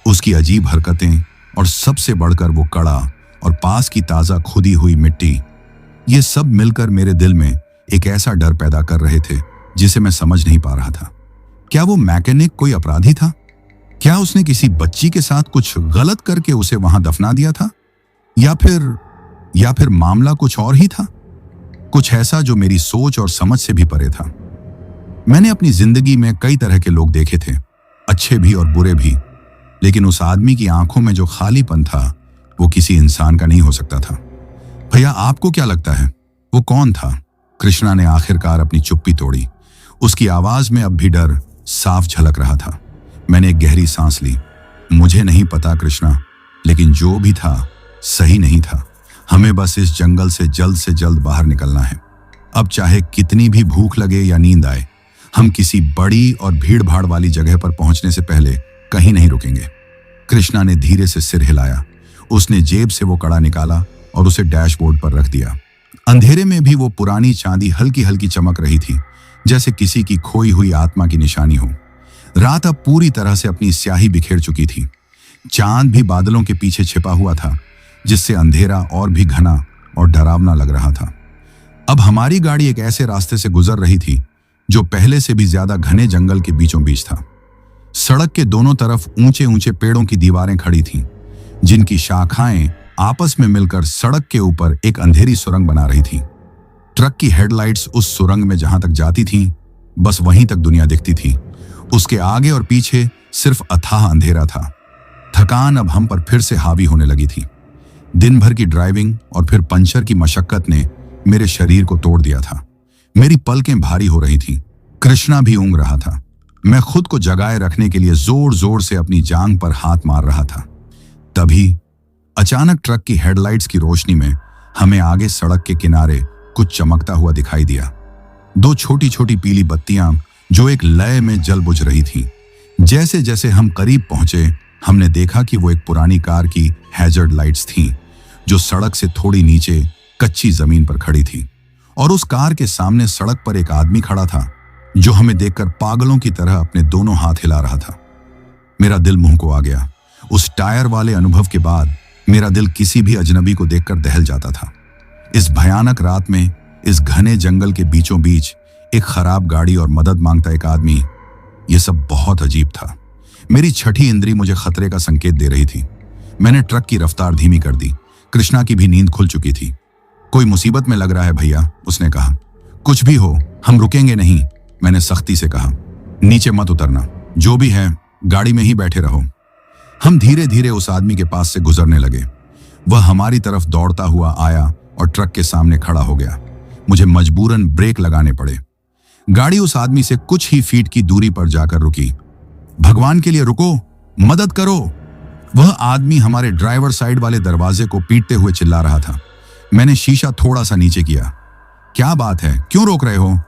उसकी अजीब हरकतें और सबसे बढ़कर वो कड़ा और पास की ताजा खुदी हुई मिट्टी, ये सब मिलकर मेरे दिल में एक ऐसा डर पैदा कर रहे थे जिसे मैं समझ नहीं पा रहा था। क्या वो मैकेनिक कोई अपराधी था? क्या उसने किसी बच्ची के साथ कुछ गलत करके उसे वहां दफना दिया था? या फिर मामला कुछ और ही था, कुछ ऐसा जो मेरी सोच और समझ से भी परे था। मैंने अपनी जिंदगी में कई तरह के लोग देखे थे, अच्छे भी और बुरे भी, लेकिन उस आदमी की आंखों में जो खालीपन था वो किसी इंसान का नहीं हो सकता था। भैया, आपको क्या लगता है वो कौन था? कृष्णा ने आखिरकार अपनी चुप्पी तोड़ी। उसकी आवाज में अब भी डर साफ झलक रहा था। मैंने एक गहरी सांस ली। मुझे नहीं पता कृष्णा, लेकिन जो भी था सही नहीं था। हमें बस इस जंगल से जल्द बाहर निकलना है। अब चाहे कितनी भी भूख लगे या नींद आए, हम किसी बड़ी और भीड़ भाड़ वाली जगह पर पहुंचने से पहले कहीं नहीं रुकेंगे। कृष्णा ने धीरे से सिर हिलाया। उसने जेब से वो कड़ा निकाला और उसे डैशबोर्ड पर रख दिया। अंधेरे में भी वो पुरानी चांदी हल्की हल्की चमक रही थी, जैसे किसी की खोई हुई आत्मा की निशानी हो। रात अब पूरी तरह से अपनी स्याही बिखेर चुकी थी। चांद भी बादलों के पीछे छिपा हुआ था, जिससे अंधेरा और भी घना और डरावना लग रहा था। अब हमारी गाड़ी एक ऐसे रास्ते से गुजर रही थी जो पहले से भी ज्यादा घने जंगल के बीचों बीच था। सड़क के दोनों तरफ ऊंचे ऊंचे पेड़ों की दीवारें खड़ी थीं, जिनकी शाखाएं आपस में मिलकर सड़क के ऊपर एक अंधेरी सुरंग बना रही थी। ट्रक की हेडलाइट्स उस सुरंग में जहां तक जाती थीं, बस वहीं तक दुनिया दिखती थी। उसके आगे और पीछे सिर्फ अथाह अंधेरा था। थकान अब हम पर फिर से हावी होने लगी थी। दिन भर की ड्राइविंग और फिर पंचर की मशक्कत ने मेरे शरीर को तोड़ दिया था। मेरी पलकें भारी हो रही थीं। कृष्णा भी ऊँग रहा था। मैं खुद को जगाए रखने के लिए जोर जोर से अपनी जांघ पर हाथ मार रहा था। तभी अचानक ट्रक की हेडलाइट्स की रोशनी में हमें आगे सड़क के किनारे कुछ चमकता हुआ दिखाई दिया। दो छोटी छोटी पीली बत्तियां जो एक लय में जल बुझ रही थीं। जैसे जैसे हम करीब पहुंचे, हमने देखा कि वो एक पुरानी कार की हैजर्ड लाइट्स थीं, जो सड़क से थोड़ी नीचे कच्ची जमीन पर खड़ी थी। और उस कार के सामने सड़क पर एक आदमी खड़ा था, जो हमें देखकर पागलों की तरह अपने दोनों हाथ हिला रहा था। मेरा दिल मुंह को आ गया। उस टायर वाले अनुभव के बाद मेरा दिल किसी भी अजनबी को देखकर दहल जाता था। इस भयानक रात में, इस घने जंगल के बीचों बीच एक खराब गाड़ी और मदद मांगता एक आदमी, यह सब बहुत अजीब था। मेरी छठी इंद्री मुझे खतरे का संकेत दे रही थी। मैंने ट्रक की रफ्तार धीमी कर दी। कृष्णा की भी नींद खुल चुकी थी। कोई मुसीबत में लग रहा है भैया, उसने कहा। कुछ भी हो, हम रुकेंगे नहीं, मैंने सख्ती से कहा। नीचे मत उतरना, जो भी है गाड़ी में ही बैठे रहो। हम धीरे धीरे उस आदमी के पास से गुजरने लगे। वह हमारी तरफ दौड़ता हुआ आया और ट्रक के सामने खड़ा हो गया। मुझे मजबूरन ब्रेक लगाने पड़े। गाड़ी उस आदमी से कुछ ही फीट की दूरी पर जाकर रुकी। भगवान के लिए रुको, मदद करो। वह आदमी हमारे ड्राइवर साइड वाले दरवाजे को पीटते हुए चिल्ला रहा था। मैंने शीशा थोड़ा सा नीचे किया। क्या बात है, क्यों रोक रहे हो?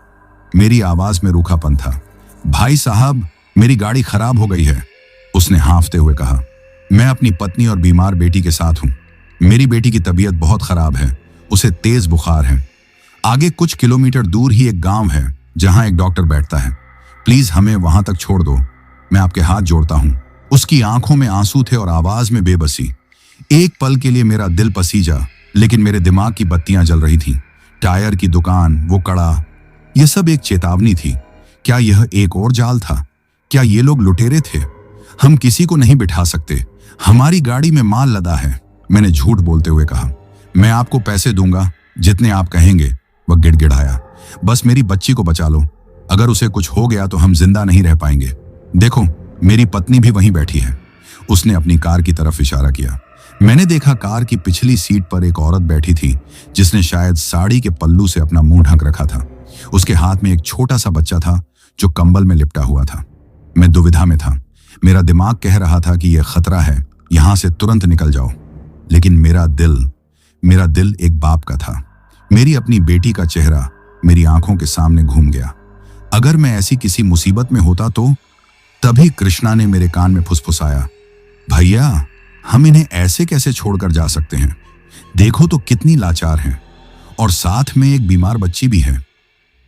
मेरी आवाज में रूखापन था। भाई साहब, मेरी गाड़ी खराब हो गई है, उसने हांफते हुए कहा। मैं अपनी पत्नी और बीमार बेटी के साथ हूं। मेरी बेटी की तबीयत बहुत खराब है, उसे तेज बुखार है। आगे कुछ किलोमीटर दूर ही एक गांव है जहां एक डॉक्टर बैठता है। प्लीज हमें वहां तक छोड़ दो, मैं आपके हाथ जोड़ता हूं। उसकी आंखों में आंसू थे और आवाज में बेबसी। एक पल के लिए मेरा दिल पसीजा, लेकिन मेरे दिमाग की बत्तियां जल रही थीं। टायर की दुकान, वो कड़ा, यह सब एक चेतावनी थी। क्या यह एक और जाल था? क्या ये लोग लुटेरे थे? हम किसी को नहीं बिठा सकते, हमारी गाड़ी में माल लदा है, मैंने झूठ बोलते हुए कहा। मैं आपको पैसे दूंगा, जितने आप कहेंगे, वह गिड़गिड़ाया। बस मेरी बच्ची को बचा लो, अगर उसे कुछ हो गया तो हम जिंदा नहीं रह पाएंगे। देखो, मेरी पत्नी भी वहीं बैठी है। उसने अपनी कार की तरफ इशारा किया। मैंने देखा कार की पिछली सीट पर एक औरत बैठी थी, जिसने शायद साड़ी के पल्लू से अपना मुंह ढक रखा था। उसके हाथ में एक छोटा सा बच्चा था जो कंबल में लिपटा हुआ था। मैं दुविधा में था। मेरा दिमाग कह रहा था कि यह खतरा है, यहां से तुरंत निकल जाओ। लेकिन मेरा दिल एक बाप का था। मेरी अपनी बेटी का चेहरा मेरी आंखों के सामने घूम गया। अगर मैं ऐसी किसी मुसीबत में होता तो? तभी कृष्णा ने मेरे कान में फुसफुसाया, भैया, हम इन्हें ऐसे कैसे छोड़कर जा सकते हैं? देखो तो कितनी लाचार हैं, और साथ में एक बीमार बच्ची भी है।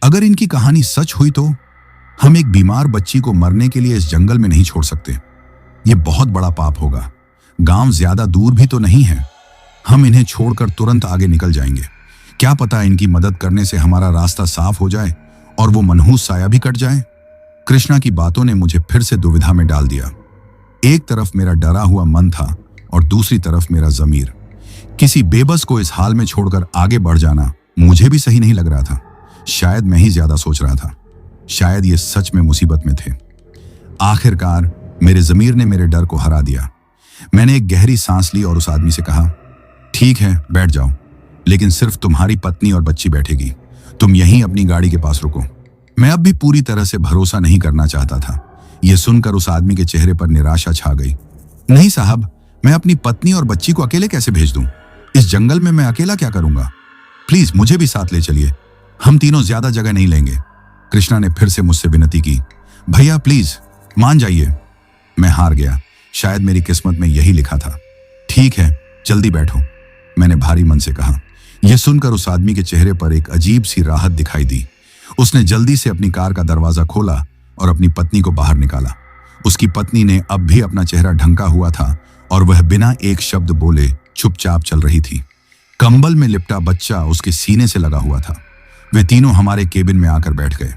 अगर इनकी कहानी सच हुई तो हम एक बीमार बच्ची को मरने के लिए इस जंगल में नहीं छोड़ सकते। यह बहुत बड़ा पाप होगा। गांव ज्यादा दूर भी तो नहीं है। हम इन्हें छोड़कर तुरंत आगे निकल जाएंगे। क्या पता इनकी मदद करने से हमारा रास्ता साफ हो जाए और वो मनहूस साया भी कट जाए। कृष्णा की बातों ने मुझे फिर से दुविधा में डाल दिया। एक तरफ मेरा डरा हुआ मन था और दूसरी तरफ मेरा ज़मीर। किसी बेबस को इस हाल में छोड़कर आगे बढ़ जाना मुझे भी सही नहीं लग रहा था। शायद मैं ही ज्यादा सोच रहा था। शायद ये सच में मुसीबत में थे। आखिरकार मेरे ज़मीर ने मेरे डर को हरा दिया। मैंने एक गहरी सांस ली और उस आदमी से कहा, ठीक है, बैठ जाओ, लेकिन सिर्फ तुम्हारी पत्नी और बच्ची बैठेगी। तुम यहीं अपनी गाड़ी के पास रुको। मैं अब भी पूरी तरह से भरोसा नहीं करना चाहता था। यह सुनकर उस आदमी के चेहरे पर निराशा छा गई। नहीं साहब, मैं अपनी पत्नी और बच्ची को अकेले कैसे भेज दूं? इस जंगल में मैं अकेला क्या करूंगा? प्लीज मुझे भी साथ ले चलिए, हम तीनों ज्यादा जगह नहीं लेंगे। कृष्णा ने फिर से मुझसे विनती की। भैया प्लीज मान जाइए। मैं हार गया। शायद मेरी किस्मत में यही लिखा था। ठीक है, जल्दी बैठो, मैंने भारी मन से कहा। यह सुनकर उस आदमी के चेहरे पर एक अजीब सी राहत दिखाई दी। उसने जल्दी से अपनी कार का दरवाजा खोला और अपनी पत्नी को बाहर निकाला। उसकी पत्नी ने अब भी अपना चेहरा ढंका हुआ था और वह बिना एक शब्द बोले चुपचाप चल रही थी। कंबल में लिपटा बच्चा उसके सीने से लगा हुआ था। वे तीनों हमारे केबिन में आकर बैठ गए।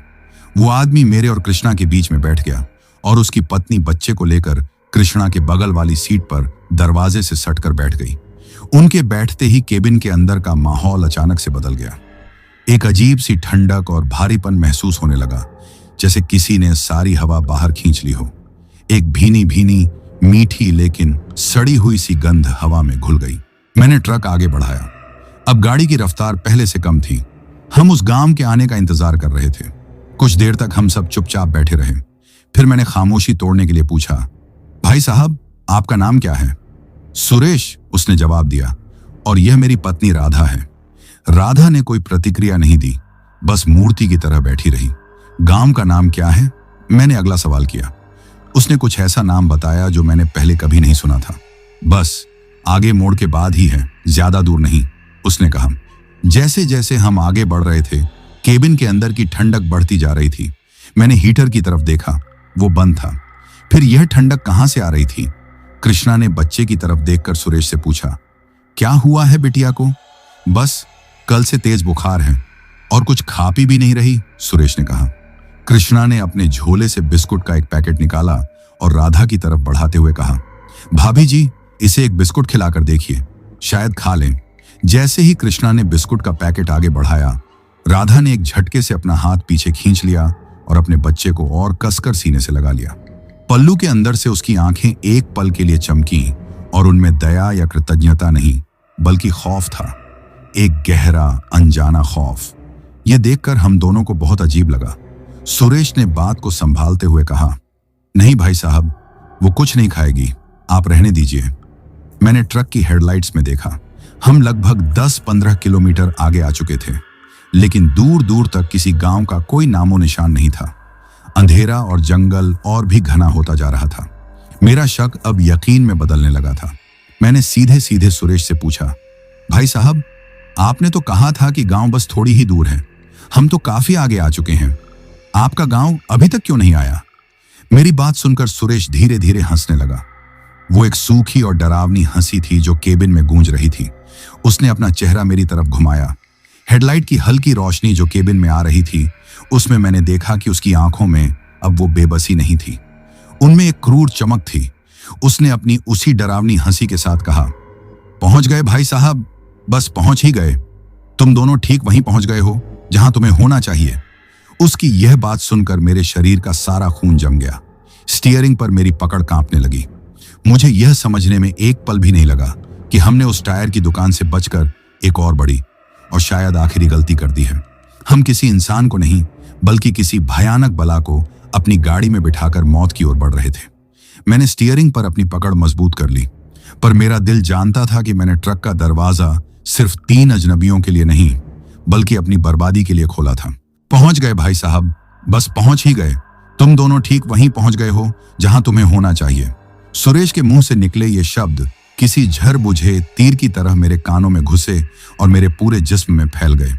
वो आदमी मेरे और कृष्णा के बीच में बैठ गया और उसकी पत्नी बच्चे को लेकर कृष्णा के बगल वाली सीट पर दरवाजे से सटकर बैठ गई। उनके बैठते ही केबिन के अंदर का माहौल अचानक से बदल गया। एक अजीब सी ठंडक और भारीपन महसूस होने लगा, जैसे किसी ने सारी हवा बाहर खींच ली हो। एक भीनी भीनी मीठी लेकिन सड़ी हुई सी गंध हवा में घुल गई। मैंने ट्रक आगे बढ़ाया। अब गाड़ी की रफ्तार पहले से कम थी। हम उस गांव के आने का इंतजार कर रहे थे। कुछ देर तक हम सब चुपचाप बैठे रहे। फिर मैंने खामोशी तोड़ने के लिए पूछा, भाई साहब, आपका नाम क्या है? सुरेश, उसने जवाब दिया, और यह मेरी पत्नी राधा है। राधा ने कोई प्रतिक्रिया नहीं दी, बस मूर्ति की तरह बैठी रही। गांव का नाम क्या है? मैंने अगला सवाल किया। उसने कुछ ऐसा नाम बताया जो मैंने पहले कभी नहीं सुना था। बस आगे मोड़ के बाद ही है, ज्यादा दूर नहीं, उसने कहा। जैसे जैसे हम आगे बढ़ रहे थे, केबिन के अंदर की ठंडक बढ़ती जा रही थी। मैंने हीटर की तरफ देखा, वो बंद था। फिर यह ठंडक कहां से आ रही थी? कृष्णा ने बच्चे की तरफ देखकर सुरेश से पूछा, क्या हुआ है बिटिया को? बस कल से तेज बुखार है और कुछ खा पी भी नहीं रही, सुरेश ने कहा। कृष्णा ने अपने झोले से बिस्कुट का एक पैकेट निकाला और राधा की तरफ बढ़ाते हुए कहा, भाभी जी, इसे एक बिस्कुट खिलाकर देखिए, शायद खा लें। जैसे ही कृष्णा ने बिस्कुट का पैकेट आगे बढ़ाया, राधा ने एक झटके से अपना हाथ पीछे खींच लिया और अपने बच्चे को और कसकर सीने से लगा लिया। पल्लू के अंदर से उसकी आंखें एक पल के लिए चमकी और उनमें दया या कृतज्ञता नहीं, बल्कि खौफ था। एक गहरा अनजाना खौफ। यह देखकर हम दोनों को बहुत अजीब लगा। सुरेश ने बात को संभालते हुए कहा, नहीं भाई साहब, वो कुछ नहीं खाएगी, आप रहने दीजिए। मैंने ट्रक की हेडलाइट्स में देखा। हम लगभग 10-15 किलोमीटर आगे आ चुके थे, लेकिन दूर दूर तक किसी गांव का कोई नामो निशान नहीं था। अंधेरा और जंगल और भी घना होता जा रहा था। मेरा शक अब यकीन में बदलने लगा था। मैंने सीधे सीधे सुरेश से पूछा, भाई साहब, आपने तो कहा था कि गांव बस थोड़ी ही दूर है। हम तो काफी आगे आ चुके हैं। आपका गांव अभी तक क्यों नहीं आया? मेरी बात सुनकर सुरेश धीरे धीरे हंसने लगा। वो एक सूखी और डरावनी हंसी थी जो केबिन में गूंज रही थी। उसने अपना चेहरा मेरी तरफ घुमाया। हेडलाइट की हल्की रोशनी जो केबिन में आ रही थी, उसमें मैंने देखा कि उसकी आंखों में अब वो बेबसी नहीं थी, उनमें एक क्रूर चमक थी। उसने अपनी उसी डरावनी हंसी के साथ कहा, पहुंच गए भाई साहब, बस पहुंच ही गए। तुम दोनों ठीक वहीं पहुंच गए हो जहां तुम्हें होना चाहिए। उसकी यह बात सुनकर मेरे शरीर का सारा खून जम गया। स्टीयरिंग पर मेरी पकड़ कांपने लगी। मुझे यह समझने में एक पल भी नहीं लगा कि हमने उस टायर की दुकान से बचकर एक और बड़ी और शायद आखिरी गलती कर दी है। हम किसी इंसान को नहीं, बल्कि किसी भयानक बला को अपनी गाड़ी में बिठाकर मौत की ओर बढ़ रहे थे। मैंने स्टीयरिंग पर अपनी पकड़ मजबूत कर ली, पर मेरा दिल जानता था कि मैंने ट्रक का दरवाजा सिर्फ 3 अजनबियों के लिए नहीं, बल्कि अपनी बर्बादी के लिए खोला था। पहुंच गए भाई साहब, बस पहुंच ही गए। तुम दोनों ठीक वहीं पहुंच गए हो जहां तुम्हें होना चाहिए। सुरेश के मुंह से निकले ये शब्द किसी झर बुझे तीर की तरह मेरे कानों में घुसे और मेरे पूरे जिस्म में फैल गए।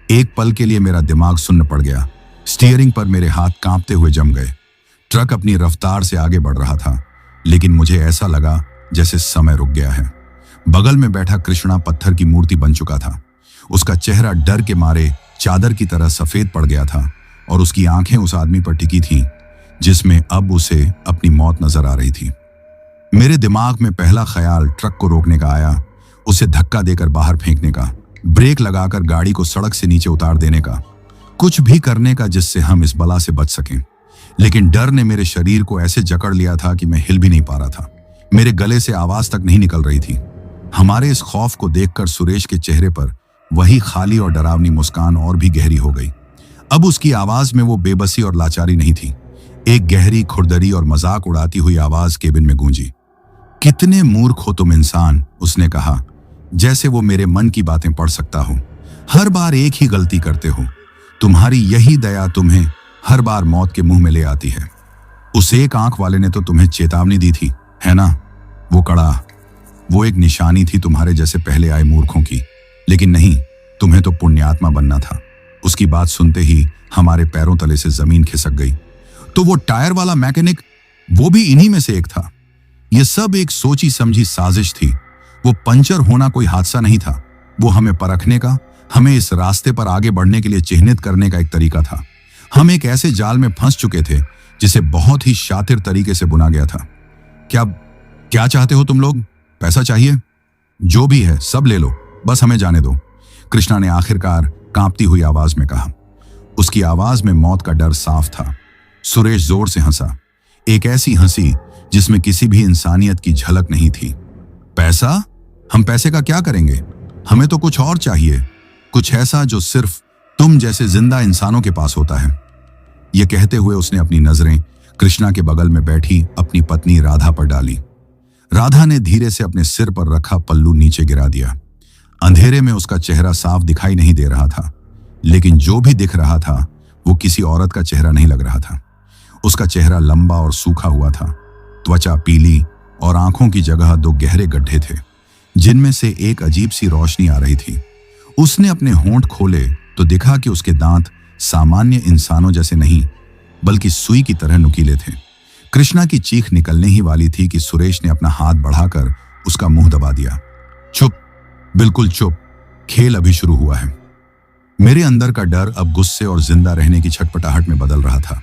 एक पल के लिए मेरा दिमाग सुन्न पड़ गया। स्टीयरिंग पर मेरे हाथ कांपते हुए जम गए। ट्रक अपनी रफ्तार से आगे बढ़ रहा था, लेकिन मुझे ऐसा लगा जैसे समय रुक गया है। बगल में बैठा कृष्णा पत्थर की मूर्ति बन चुका था। उसका चेहरा डर के मारे चादर की तरह सफेद पड़ गया था और उसकी आंखें उस आदमी पर टिकी थीं, जिसमें अब उसे अपनी मौत नजर आ रही थी। मेरे दिमाग में पहला ख्याल ट्रक को रोकने का आया, उसे धक्का देकर बाहर फेंकने का, ब्रेक लगाकर गाड़ी को सड़क से नीचे उतार देने का, कुछ भी करने का जिससे हम इस बला से बच सकें। लेकिन डर ने मेरे शरीर को ऐसे जकड़ लिया था कि मैं हिल भी नहीं पा रहा था। मेरे गले से आवाज तक नहीं निकल रही थी। हमारे इस खौफ को देखकर सुरेश के चेहरे पर वही खाली और डरावनी मुस्कान और भी गहरी हो गई। अब उसकी आवाज में वो बेबसी और लाचारी नहीं थी। एक गहरी खुरदरी और मजाक उड़ाती हुई आवाज केबिन में गूंजी। कितने मूर्ख हो तुम इंसान, उसने कहा, जैसे वो मेरे मन की बातें पढ़ सकता हो। हर बार एक ही गलती करते हो। तुम्हारी यही दया तुम्हें हर बार मौत के मुंह में ले आती है। उस एक आंख वाले ने तो तुम्हें चेतावनी दी थी, है ना? वो कड़ा, वो एक निशानी थी तुम्हारे जैसे पहले आए मूर्खों की। लेकिन नहीं, तुम्हें तो पुण्यात्मा बनना था। उसकी बात सुनते ही हमारे पैरों तले से जमीन खिसक गई। तो वो टायर वाला मैकेनिक, वो भी इन्हीं में से एक था। ये सब एक सोची समझी साजिश थी। वो पंचर होना कोई हादसा नहीं था, वो हमें परखने का, हमें इस रास्ते पर आगे बढ़ने के लिए चिन्हित करने का एक तरीका था। हम एक ऐसे जाल में फंस चुके थे जिसे बहुत ही शातिर तरीके से बुना गया था। क्या चाहते हो तुम लोग? पैसा चाहिए? जो भी है सब ले लो, बस हमें जाने दो। कृष्णा ने आखिरकार कांपती हुई आवाज में कहा। उसकी आवाज में मौत का डर साफ था। सुरेश जोर से हंसा, एक ऐसी हंसी जिसमें किसी भी इंसानियत की झलक नहीं थी। पैसा? हम पैसे का क्या करेंगे? हमें तो कुछ और चाहिए, कुछ ऐसा जो सिर्फ तुम जैसे जिंदा इंसानों के पास होता है। यह कहते हुए उसने अपनी नजरें कृष्णा के बगल में बैठी अपनी पत्नी राधा पर डाली। राधा ने धीरे से अपने सिर पर रखा पल्लू नीचे गिरा दिया। अंधेरे में उसका चेहरा साफ दिखाई नहीं दे रहा था, लेकिन जो भी दिख रहा था वो किसी औरत का चेहरा नहीं लग रहा था। उसका चेहरा लंबा और सूखा हुआ था, त्वचा पीली और आंखों की जगह दो गहरे गड्ढे थे जिनमें से एक अजीब सी रोशनी आ रही थी। उसने अपने होंठ खोले तो दिखा कि उसके दांत सामान्य इंसानों जैसे नहीं बल्कि सुई की तरह नुकीले थे। कृष्णा की चीख निकलने ही वाली थी कि सुरेश ने अपना हाथ बढ़ाकर उसका मुंह दबा दिया। चुप, बिल्कुल चुप, खेल अभी शुरू हुआ है। मेरे अंदर का डर अब गुस्से और जिंदा रहने की छटपटाहट में बदल रहा था।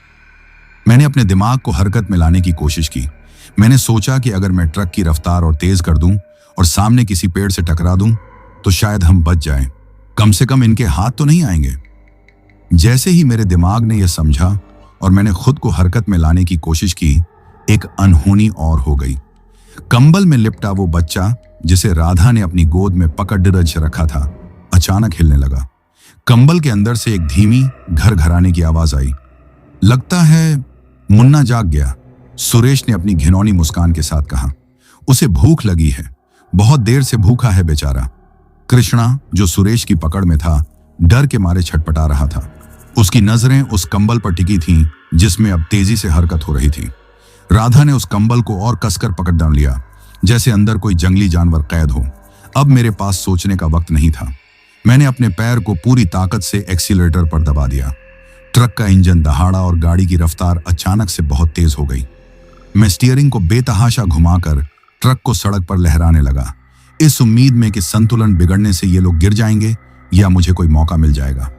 मैंने अपने दिमाग को हरकत में लाने की कोशिश की। मैंने सोचा कि अगर मैं ट्रक की रफ्तार और तेज कर दूं और सामने किसी पेड़ से टकरा दूं तो शायद हम बच जाएं। कम से कम इनके हाथ तो नहीं आएंगे। जैसे ही मेरे दिमाग ने यह समझा और मैंने खुद को हरकत में लाने की कोशिश की, एक अनहोनी और हो गई। कंबल में लिपटा वो बच्चा जिसे राधा ने अपनी गोद में पकड़ रच रखा था, अचानक हिलने लगा। कंबल के अंदर से एक धीमी घर घराने की आवाज आई। लगता है मुन्ना जाग गया, सुरेश ने अपनी घिनौनी मुस्कान के साथ कहा। उसे भूख लगी है, बहुत देर से भूखा है बेचारा। कृष्णा, जो सुरेश की पकड़ में था, डर के मारे छटपटा रहा था। उसकी नजरें उस कंबल पर टिकी थीं जिसमें अब तेजी से हरकत हो रही थी। राधा ने उस कंबल को और कसकर पकड़ डाल लिया, जैसे अंदर कोई जंगली जानवर कैद हो। अब मेरे पास सोचने का वक्त नहीं था। मैंने अपने पैर को पूरी ताकत से एक्सीलरेटर पर दबा दिया। ट्रक का इंजन दहाड़ा और गाड़ी की रफ्तार अचानक से बहुत तेज हो गई। मैं स्टीयरिंग को बेतहाशा घुमाकर ट्रक को सड़क पर लहराने लगा, इस उम्मीद में कि संतुलन बिगड़ने से ये लोग गिर जाएंगे या मुझे कोई मौका मिल जाएगा।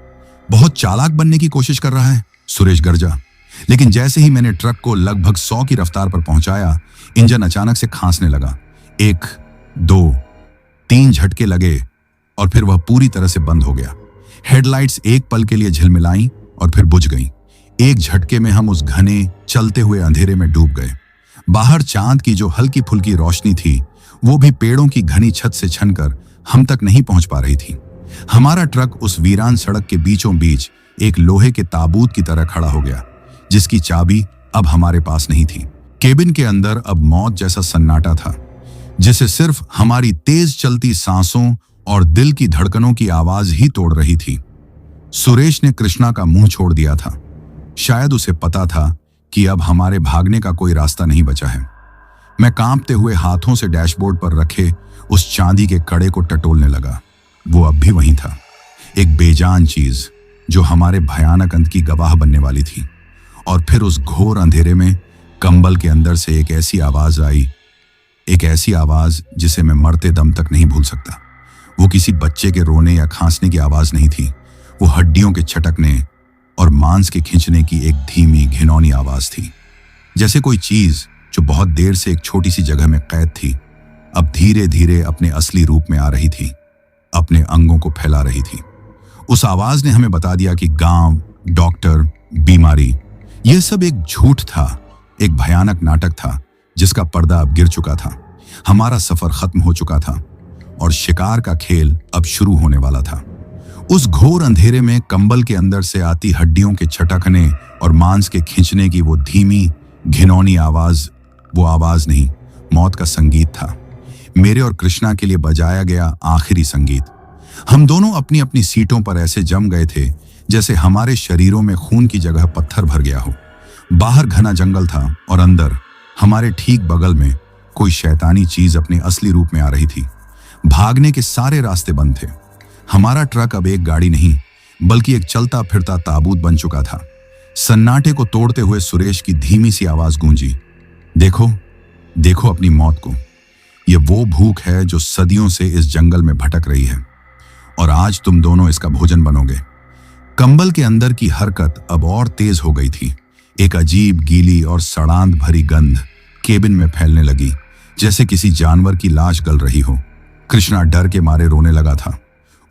बहुत चालाक बनने की कोशिश कर रहा है, सुरेश गरजा। लेकिन जैसे ही मैंने ट्रक को लगभग 100 की रफ्तार पर पहुंचाया, इंजन अचानक से खांसने लगा। 1, 2, 3 झटके लगे और फिर वह पूरी तरह से बंद हो गया। हेडलाइट्स एक पल के लिए झिलमिलाईं और फिर बुझ गईं। एक झटके में हम उस घने चलते हुए अंधेरे में डूब गए। बाहर चांद की जो हल्की फुल्की रोशनी थी वो भी पेड़ों की घनी छत से छनकर हम तक नहीं पहुंच पा रही थी। हमारा ट्रक उस वीरान सड़क के बीचों बीच एक लोहे के ताबूत की तरह खड़ा हो गया, जिसकी चाबी अब हमारे पास नहीं थी। केबिन के अंदर अब मौत जैसा सन्नाटा था, जिसे सिर्फ हमारी तेज चलती सांसों और दिल की धड़कनों की आवाज ही तोड़ रही थी। सुरेश ने कृष्णा का मुंह छोड़ दिया था। शायद उसे पता था कि अब हमारे भागने का कोई रास्ता नहीं बचा है। मैं कांपते हुए हाथों से डैशबोर्ड पर रखे उस चांदी के कड़े को टटोलने लगा। वो अब भी वहीं था, एक बेजान चीज जो हमारे भयानक अंत की गवाह बनने वाली थी। और फिर उस घोर अंधेरे में कंबल के अंदर से एक ऐसी आवाज आई, एक ऐसी आवाज जिसे मैं मरते दम तक नहीं भूल सकता। वो किसी बच्चे के रोने या खांसने की आवाज नहीं थी, वो हड्डियों के छटकने और मांस के खींचने की एक धीमी घिनौनी आवाज थी। जैसे कोई चीज जो बहुत देर से एक छोटी सी जगह में कैद थी, अब धीरे धीरे अपने असली रूप में आ रही थी, अपने अंगों को फैला रही थी। उस आवाज ने हमें बता दिया कि गांव, डॉक्टर, बीमारी, यह सब एक झूठ था, एक भयानक नाटक था जिसका पर्दा अब गिर चुका था। हमारा सफर खत्म हो चुका था और शिकार का खेल अब शुरू होने वाला था। उस घोर अंधेरे में कंबल के अंदर से आती हड्डियों के छटकने और मांस के खींचने की वो धीमी घिनौनी आवाज, वो आवाज नहीं, मौत का संगीत था। मेरे और कृष्णा के लिए बजाया गया आखिरी संगीत। हम दोनों अपनी अपनी सीटों पर ऐसे जम गए थे जैसे हमारे शरीरों में खून की जगह पत्थर भर गया हो। बाहर घना जंगल था और अंदर हमारे ठीक बगल में कोई शैतानी चीज अपने असली रूप में आ रही थी। भागने के सारे रास्ते बंद थे। हमारा ट्रक अब एक गाड़ी नहीं बल्कि एक चलता फिरता ताबूत बन चुका था। सन्नाटे को तोड़ते हुए सुरेश की धीमी सी आवाज गूंजी, देखो, देखो अपनी मौत को। यह वो भूख है जो सदियों से इस जंगल में भटक रही है और आज तुम दोनों इसका भोजन बनोगे। कंबल के अंदर की हरकत अब और तेज हो गई थी। एक अजीब गीली और सड़ांध भरी गंध केबिन में फैलने लगी, जैसे किसी जानवर की लाश गल रही हो। कृष्णा डर के मारे रोने लगा था।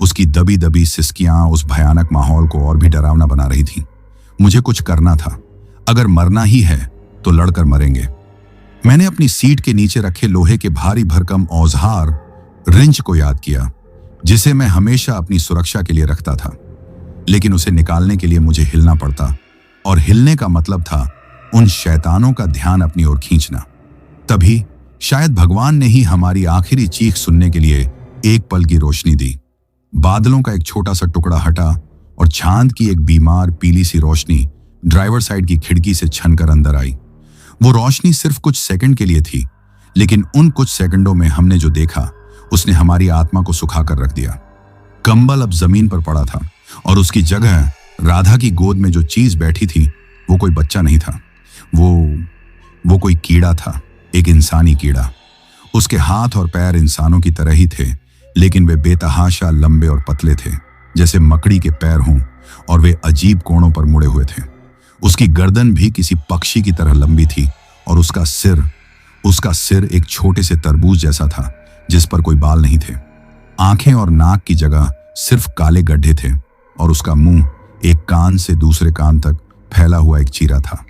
उसकी दबी दबी सिसकियां उस भयानक माहौल को और भी डरावना बना रही थी। मुझे कुछ करना था। अगर मरना ही है तो लड़कर मरेंगे। मैंने अपनी सीट के नीचे रखे लोहे के भारी भरकम औजार रिंच को याद किया, जिसे मैं हमेशा अपनी सुरक्षा के लिए रखता था। लेकिन उसे निकालने के लिए मुझे हिलना पड़ता, और हिलने का मतलब था उन शैतानों का ध्यान अपनी ओर खींचना। तभी शायद भगवान ने ही हमारी आखिरी चीख सुनने के लिए एक पल की रोशनी दी। बादलों का एक छोटा सा टुकड़ा हटा और चांद की एक बीमार पीली सी रोशनी ड्राइवर साइड की खिड़की से छनकर अंदर आई। वो रोशनी सिर्फ कुछ सेकंड के लिए थी, लेकिन उन कुछ सेकंडों में हमने जो देखा उसने हमारी आत्मा को सुखाकर रख दिया। कंबल अब जमीन पर पड़ा था और उसकी जगह राधा की गोद में जो चीज बैठी थी वो कोई बच्चा नहीं था। वो कोई कीड़ा था, एक इंसानी कीड़ा। उसके हाथ और पैर इंसानों की तरह ही थे, लेकिन वे बेतहाशा लंबे और पतले थे, जैसे मकड़ी के पैर हों, और वे अजीब कोणों पर मुड़े हुए थे। उसकी गर्दन भी किसी पक्षी की तरह लंबी थी, और उसका सिर एक छोटे से तरबूज जैसा था जिस पर कोई बाल नहीं थे। आंखें और नाक की जगह सिर्फ काले गड्ढे थे, और उसका मुंह एक कान से दूसरे कान तक फैला हुआ एक चीरा था,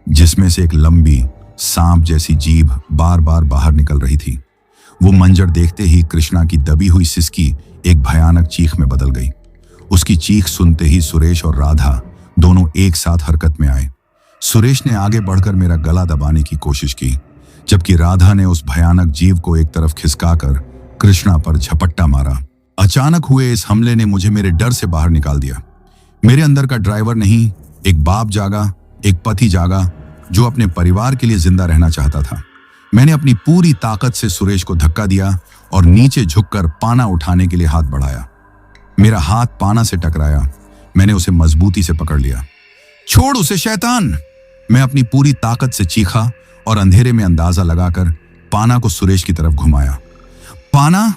जिसमें से एक लंबी सांप जैसी जीभ बार बार बाहर निकल रही थी। वो मंजर देखते ही कृष्णा की दबी हुई सिसकी एक भयानक चीख में बदल गई। उसकी चीख सुनते ही सुरेश और राधा दोनों एक साथ हरकत में आए। सुरेश ने आगे बढ़कर मेरा गला दबाने की कोशिश की, जबकि राधा ने उस भयानक जीव को एक तरफ खिसकाकर कृष्णा पर झपट्टा मारा। अचानक हुए इस हमले ने मुझे मेरे डर से बाहर निकाल दिया। मेरे अंदर का ड्राइवर नहीं, एक बाप जागा, एक पति जागा जो अपने परिवार के लिए जिंदा रहना चाहता था। मैंने अपनी पूरी ताकत से सुरेश को धक्का दिया और नीचे झुककर पाना उठाने के लिए हाथ बढ़ाया। मेरा हाथ पाना से टकराया। मैंने उसे मजबूती से पकड़ लिया। छोड़ उसे शैतान! मैं अपनी पूरी ताकत से चीखा और अंधेरे में अंदाजा लगाकर पाना को सुरेश की तरफ घुमाया। पाना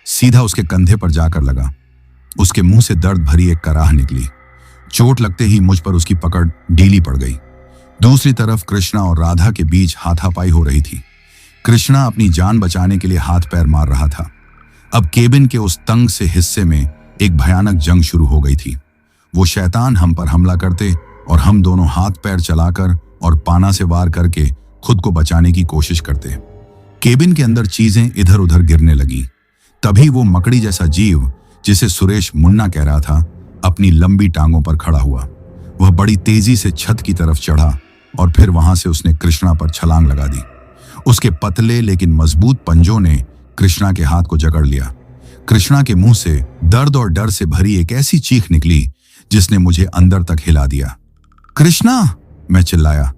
सीधा उसके कंधे पर जाकर लगा। उसके मुंह से दर्द भरी एक कराह निकली। चोट लगते ही मुझ पर उसकी पकड़ ढीली पड़ गई। दूसरी तरफ कृष्णा और राधा के बीच हाथापाई हो रही थी। कृष्णा अपनी जान बचाने के लिए हाथ पैर मार रहा था। अब केबिन के उस तंग से हिस्से में एक भयानक जंग शुरू हो गई थी। वो शैतान हम पर हमला करते और हम दोनों हाथ पैर चलाकर और पाना से वार करके खुद को बचाने की कोशिश करते। केबिन के अंदर चीजें इधर उधर गिरने लगी। तभी वो मकड़ी जैसा जीव, जिसे सुरेश मुन्ना कह रहा था, अपनी लंबी टांगों पर खड़ा हुआ। वह बड़ी तेजी से छत की तरफ चढ़ा और फिर वहां से उसने कृष्णा पर छलांग लगा दी। उसके पतले लेकिन मजबूत पंजों ने कृष्णा के हाथ को जकड़ लिया। कृष्णा के मुंह से दर्द और डर से भरी एक ऐसी चीख निकली जिसने मुझे अंदर तक हिला दिया। कृष्णा! मैं चिल्लाया।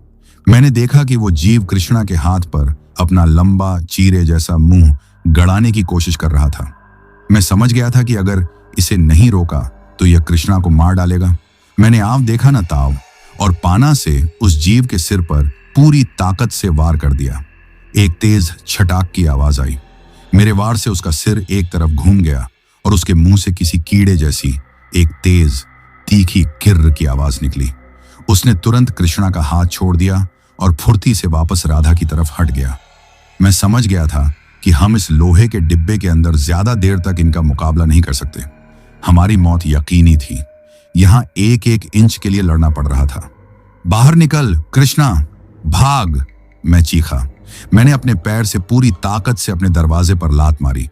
मैंने देखा कि वो जीव कृष्णा के हाथ पर अपना लंबा चीरे जैसा मुंह गड़ाने की कोशिश कर रहा था। मैं समझ गया था कि अगर इसे नहीं रोका तो यह कृष्णा को मार डालेगा। मैंने आव देखा न ताव, और पाना से उस जीव के सिर पर पूरी ताकत से वार कर दिया। एक तेज छटाक की आवाज आई। मेरे वार से उसका सिर एक तरफ घूम गया और उसके मुंह से किसी कीड़े जैसी एक तेज तीखी किर्र की आवाज निकली। उसने तुरंत कृष्णा का हाथ छोड़ दिया और फुर्ती से वापस राधा की तरफ हट गया। मैं समझ गया था कि हम इस लोहे के डिब्बे के अंदर ज्यादा देर तक इनका मुकाबला नहीं कर सकते। हमारी मौत यकीनी थी। यहां एक एक इंच के लिए लड़ना पड़ रहा था। बाहर निकल कृष्णा, भाग! मैं चीखा। मैंने अपने पैर से पूरी ताकत से अपने दरवाजे पर लात मारी।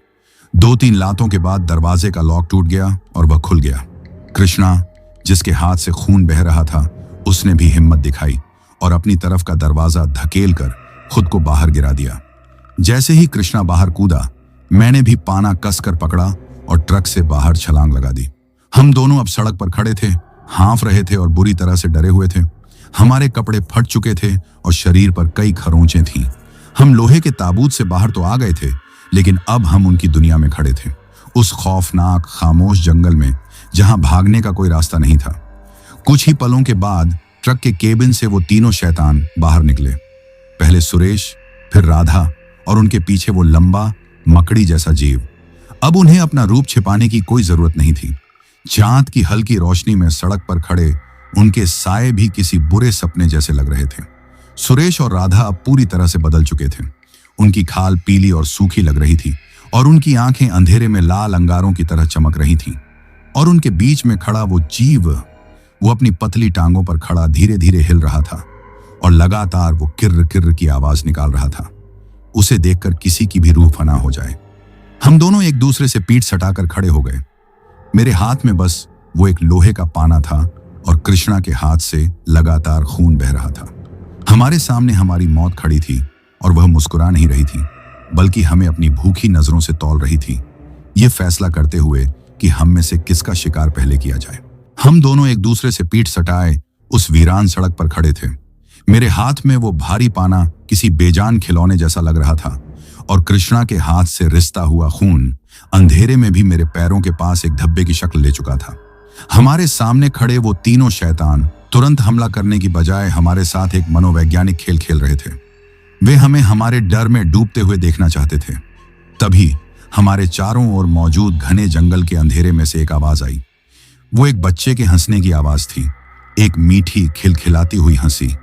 2-3 लातों के बाद दरवाजे का लॉक टूट गया और वह खुल गया। कृष्णा, जिसके हाथ से खून बह रहा था, उसने भी हिम्मत दिखाई और अपनी तरफ का दरवाजा धकेल कर खुद को बाहर गिरा दिया। जैसे ही कृष्णा बाहर कूदा, मैंने भी पाना कसकर पकड़ा और ट्रक से बाहर छलांग लगा दी। हम दोनों अब सड़क पर खड़े थे, हाँफ रहे थे और बुरी तरह से डरे हुए थे। हमारे कपड़े फट चुके थे और शरीर पर कई खरोंचें थीं। हम लोहे के ताबूत से बाहर तो आ गए थे, लेकिन अब हम उनकी दुनिया में खड़े थे, उस खौफनाक खामोश जंगल में जहां भागने का कोई रास्ता नहीं था। कुछ ही पलों के बाद ट्रक के केबिन से वो तीनों शैतान बाहर निकले। पहले सुरेश, फिर राधा और उनके पीछे वो लंबा मकड़ी जैसा जीव। अब उन्हें अपना रूप छिपाने की कोई जरूरत नहीं थी। चांद की हल्की रोशनी में सड़क पर खड़े उनके साए भी किसी बुरे सपने जैसे लग रहे थे। सुरेश और राधा अब पूरी तरह से बदल चुके थे। उनकी खाल पीली और सूखी लग रही थी और उनकी आंखें अंधेरे में लाल अंगारों की तरह चमक रही थीं। और उनके बीच में खड़ा वो जीव, वो अपनी पतली टांगों पर खड़ा धीरे धीरे हिल रहा था और लगातार वो किर्र किर्र की आवाज निकाल रहा था। उसे देखकर किसी की भी रूह फना हो जाए। हम दोनों एक दूसरे से पीठ सटाकर खड़े हो गए। मेरे हाथ में बस वो एक लोहे का पाना था और कृष्णा के हाथ से लगातार खून बह रहा था। हमारे सामने हमारी मौत खड़ी थी और वह मुस्कुरा नहीं रही थी, बल्कि हमें अपनी भूखी नजरों से तौल रही थी, ये फैसला करते हुए कि हम में से किसका शिकार पहले किया जाए। हम दोनों एक दूसरे से पीठ सटाए उस वीरान सड़क पर खड़े थे। मेरे हाथ में वो भारी पाना किसी बेजान खिलौने जैसा लग रहा था और कृष्णा के हाथ से रिसता हुआ खून अंधेरे में भी मेरे पैरों के पास एक धब्बे की शक्ल ले चुका था। हमारे सामने खड़े वो तीनों शैतान तुरंत हमला करने की बजाय हमारे साथ एक मनोवैज्ञानिक खेल खेल रहे थे। वे हमें हमारे डर में डूबते हुए देखना चाहते थे। तभी हमारे चारों ओर मौजूद घने जंगल के अंधेरे में से एक आवाज आई। वो एक बच्चे के हंसने की आवाज थी, एक मीठी खिलखिलाती हुई हंसी।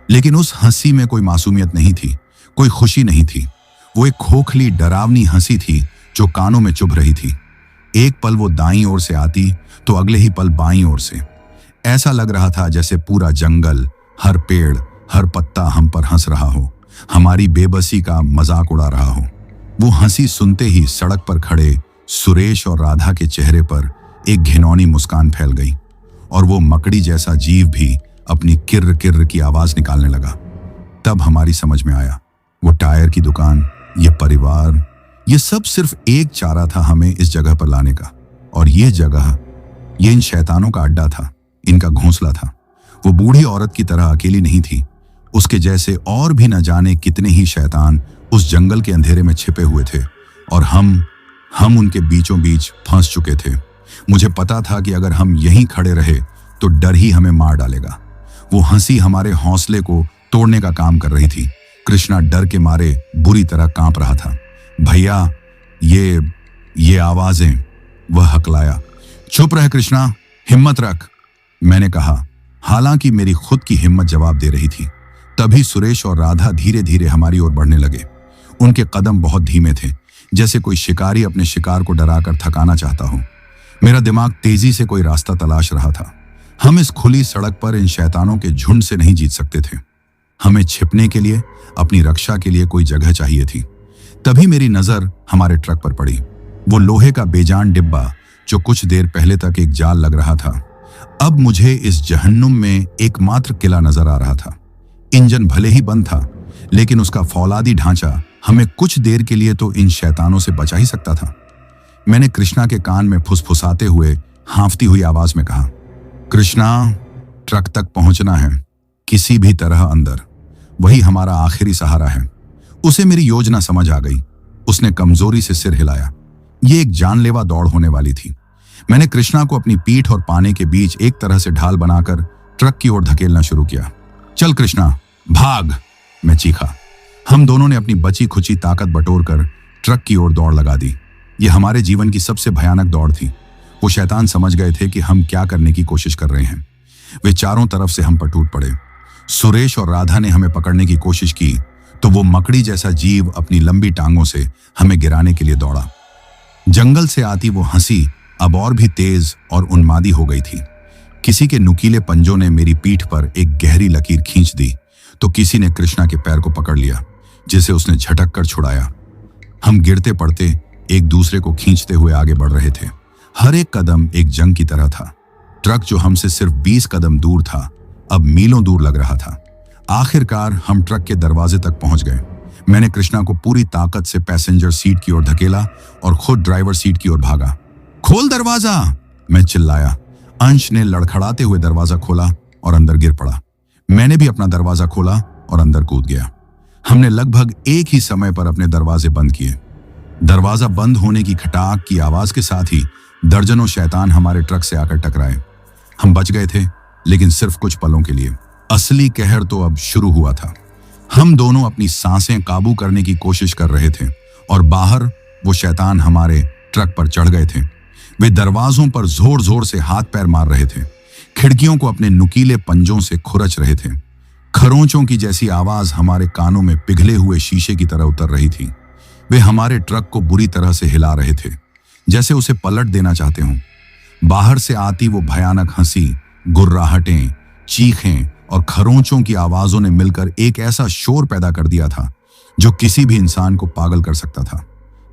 लेकिन उस हंसी में कोई मासूमियत नहीं थी, कोई खुशी नहीं थी। वो एक खोखली डरावनी हंसी थी जो कानों में चुभ रही थी। एक पल वो दाईं ओर से आती तो अगले ही पल बाईं ओर से। ऐसा लग रहा था जैसे पूरा जंगल, हर पेड़, हर पत्ता हम पर हंस रहा हो, हमारी बेबसी का मजाक उड़ा रहा हो। वो हंसी सुनते ही सड़क पर खड़े सुरेश और राधा के चेहरे पर एक घिनौनी मुस्कान फैल गई और वो मकड़ी जैसा जीव भी अपनी किर्र किर्र की आवाज निकालने लगा। तब हमारी समझ में आया, वो टायर की दुकान, ये परिवार, ये सब सिर्फ एक चारा था हमें इस जगह पर लाने का। और ये जगह, ये इन शैतानों का अड्डा था, इनका घोंसला था। वो बूढ़ी औरत की तरह अकेली नहीं थी, उसके जैसे और भी न जाने कितने ही शैतान उस जंगल के अंधेरे में छिपे हुए थे और हम उनके बीचों बीच फंस चुके थे। मुझे पता था कि अगर हम यहीं खड़े रहे तो डर ही हमें मार डालेगा। वो हंसी हमारे हौसले को तोड़ने का काम कर रही थी। कृष्णा डर के मारे बुरी तरह कांप रहा था। भैया, ये आवाजें, वह हकलाया। चुप रह कृष्णा, हिम्मत रख, मैंने कहा, हालांकि मेरी खुद की हिम्मत जवाब दे रही थी। तभी सुरेश और राधा धीरे धीरे हमारी ओर बढ़ने लगे। उनके कदम बहुत धीमे थे, जैसे कोई शिकारी अपने शिकार को डराकर थकाना चाहता हो। मेरा दिमाग तेजी से कोई रास्ता तलाश रहा था। हम इस खुली सड़क पर इन शैतानों के झुंड से नहीं जीत सकते थे। हमें छिपने के लिए, अपनी रक्षा के लिए कोई जगह चाहिए थी। तभी मेरी नजर हमारे ट्रक पर पड़ी। वो लोहे का बेजान डिब्बा जो कुछ देर पहले तक एक जाल लग रहा था, अब मुझे इस जहन्नुम में एकमात्र किला नजर आ रहा था। इंजन भले ही बंद था, लेकिन उसका फौलादी ढांचा हमें कुछ देर के लिए तो इन शैतानों से बचा ही सकता था। मैंने कृष्णा के कान में फुसफुसाते हुए हांफती हुई आवाज में कहा, कृष्णा, ट्रक तक पहुंचना है, किसी भी तरह अंदर, वही हमारा आखिरी सहारा है। उसे मेरी योजना समझ आ गई। उसने कमजोरी से सिर हिलाया। ये एक जानलेवा दौड़ होने वाली थी। मैंने कृष्णा को अपनी पीठ और पाने के बीच एक तरह से ढाल बनाकर ट्रक की ओर धकेलना शुरू किया। चल कृष्णा, भाग, मैं चीखा। हम दोनों ने अपनी बची खुची ताकत बटोरकर ट्रक की ओर दौड़ लगा दी। ये हमारे जीवन की सबसे भयानक दौड़ थी। वो शैतान समझ गए थे कि हम क्या करने की कोशिश कर रहे हैं। वे चारों तरफ से हम पर टूट पड़े। सुरेश और राधा ने हमें पकड़ने की कोशिश की तो वो मकड़ी जैसा जीव अपनी लंबी टांगों से हमें गिराने के लिए दौड़ा। जंगल से आती वो हंसी अब और भी तेज और उन्मादी हो गई थी। किसी के नुकीले पंजों ने मेरी पीठ पर एक गहरी लकीर खींच दी तो किसी ने कृष्णा के पैर को पकड़ लिया, जिसे उसने झटक कर छुड़ाया। हम गिरते पड़ते एक दूसरे को खींचते हुए आगे बढ़ रहे थे। हर एक कदम एक जंग की तरह था। ट्रक जो हमसे सिर्फ 20 कदम दूर था, अब मीलों दूर लग रहा था। आखिरकार हम ट्रक के दरवाजे तक पहुंच गए। मैंने कृष्णा को पूरी ताकत से पैसेंजर सीट की ओर धकेला और खुद ड्राइवर सीट की ओर भागा। खोल दरवाजा, मैं चिल्लाया। अंश ने लड़खड़ाते हुए दरवाजा खोला और अंदर गिर पड़ा। मैंने भी अपना दरवाजा खोला और अंदर कूद गया। हमने लगभग एक ही समय पर अपने दरवाजे बंद किए। दरवाजा बंद होने की खटाक की आवाज के साथ ही दर्जनों शैतान हमारे ट्रक से आकर टकराए। हम बच गए थे, लेकिन सिर्फ कुछ पलों के लिए। असली कहर तो अब शुरू हुआ था। हम दोनों अपनी सांसें काबू करने की कोशिश कर रहे थे और बाहर वो शैतान हमारे ट्रक पर चढ़ गए थे। वे दरवाजों पर जोर जोर से हाथ पैर मार रहे थे, खिड़कियों को अपने नुकीले पंजों से खुरच रहे थे। खरोंचों की जैसी आवाज हमारे कानों में पिघले हुए शीशे की तरह उतर रही थी। वे हमारे ट्रक को बुरी तरह से हिला रहे थे, जैसे उसे पलट देना चाहते हों। बाहर से आती वो भयानक हंसी, गुर्राहटें, चीखें और खरोंचों की आवाजों ने मिलकर एक ऐसा शोर पैदा कर दिया था जो किसी भी इंसान को पागल कर सकता था।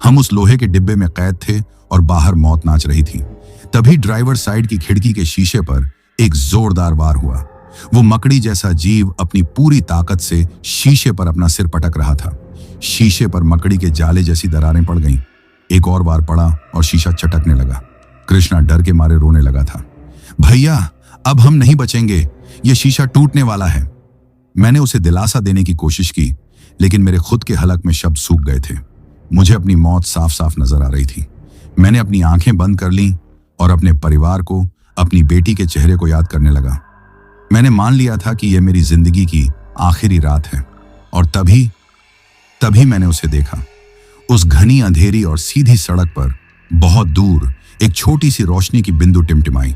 हम उस लोहे के डिब्बे में कैद थे और बाहर मौत नाच रही थी। तभी ड्राइवर साइड की खिड़की के शीशे पर एक जोरदार वार हुआ। वो मकड़ी जैसा जीव अपनी पूरी ताकत से शीशे पर अपना सिर पटक रहा था। शीशे पर मकड़ी के जाले जैसी दरारें पड़ गईं। एक और वार पड़ा और शीशा चटकने लगा। कृष्णा डर के मारे रोने लगा था। भैया, अब हम नहीं बचेंगे, ये शीशा टूटने वाला है। मैंने उसे दिलासा देने की कोशिश की, लेकिन मेरे खुद के हलक में शब्द सूख गए थे। मुझे अपनी मौत साफ साफ नजर आ रही थी। मैंने अपनी आंखें बंद कर लीं और अपने परिवार को, अपनी बेटी के चेहरे को याद करने लगा। मैंने मान लिया था कि यह मेरी जिंदगी की आखिरी रात है। और तभी मैंने उसे देखा। उस घनी अंधेरी और सीधी सड़क पर बहुत दूर एक छोटी सी रोशनी की बिंदु टिमटिमाई।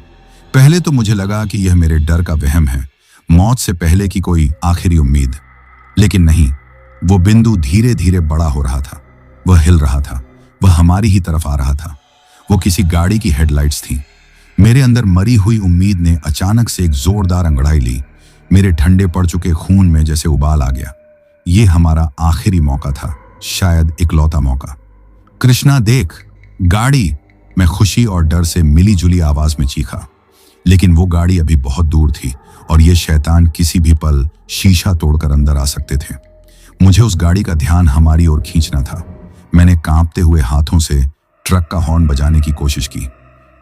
पहले तो मुझे लगा कि यह मेरे डर का वहम है, मौत से पहले की कोई आखिरी उम्मीद। लेकिन नहीं, वो बिंदु धीरे धीरे बड़ा हो रहा था। वह हिल रहा था, वह हमारी ही तरफ आ रहा था। वो किसी गाड़ी की हेडलाइट्स थी। मेरे अंदर मरी हुई उम्मीद ने अचानक से एक जोरदार अंगड़ाई ली। मेरे ठंडे पड़ चुके खून में जैसे उबाल आ गया। ये हमारा आखिरी मौका था, शायद इकलौता मौका। कृष्णा देख, गाड़ी, मैं खुशी और डर से मिली जुली आवाज में चीखा। लेकिन वो गाड़ी अभी बहुत दूर थी और ये शैतान किसी भी पल शीशा तोड़कर अंदर आ सकते थे। मुझे उस गाड़ी का ध्यान हमारी ओर खींचना था। मैंने कांपते हुए हाथों से ट्रक का हॉर्न बजाने की कोशिश की।